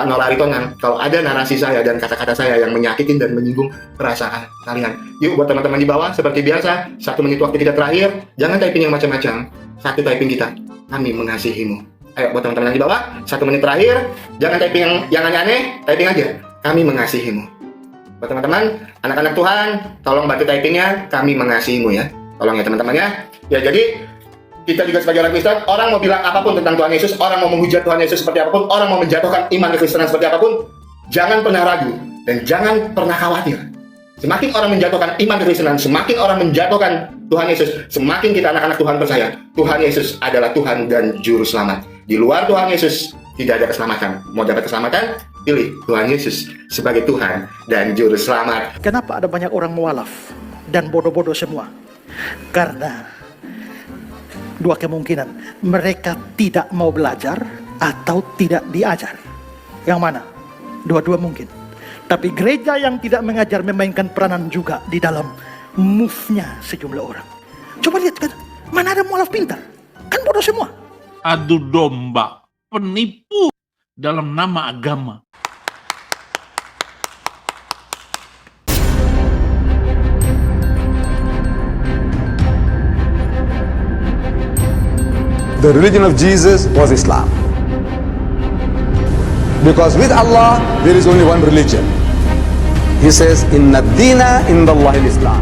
Nora Aritonang, kalau ada narasi saya dan kata-kata saya yang menyakitin dan menyinggung perasaan kalian. Yuk buat teman-teman di bawah, seperti biasa, 1 menit waktu kita terakhir, jangan typing yang macam-macam. Satu typing kita, kami mengasihimu. Ayo buat teman-teman yang di bawah, 1 menit terakhir, jangan typing yang aneh-aneh, typing aja, kami mengasihimu. Buat teman-teman, anak-anak Tuhan, tolong bantu typingnya, kami mengasihimu ya. Tolong ya teman-teman ya. Ya jadi, kita juga sebagai orang Kristen, orang mau bilang apapun tentang Tuhan Yesus, orang mau menghujat Tuhan Yesus seperti apapun, orang mau menjatuhkan iman kekristenan seperti apapun, jangan pernah ragu dan jangan pernah khawatir. Semakin orang menjatuhkan iman kekristenan, semakin orang menjatuhkan Tuhan Yesus, semakin kita anak-anak Tuhan percaya, Tuhan Yesus adalah Tuhan dan Juru Selamat. Di luar Tuhan Yesus, tidak ada keselamatan. Mau dapat keselamatan? Pilih Tuhan Yesus sebagai Tuhan dan Juru Selamat. Kenapa ada banyak orang mualaf dan bodoh-bodoh semua? Karena dua kemungkinan, mereka tidak mau belajar atau tidak diajar. Yang mana? Dua-dua mungkin. Tapi gereja yang tidak mengajar memainkan peranan juga di dalam move-nya sejumlah orang. Coba lihat kan, mana ada mualaf pintar? Kan bodoh semua. Adu domba, penipu dalam nama agama. The religion of Jesus was Islam. Because with Allah, there is only one religion. He says, Inna ad-dina inda Allahi al-Islam.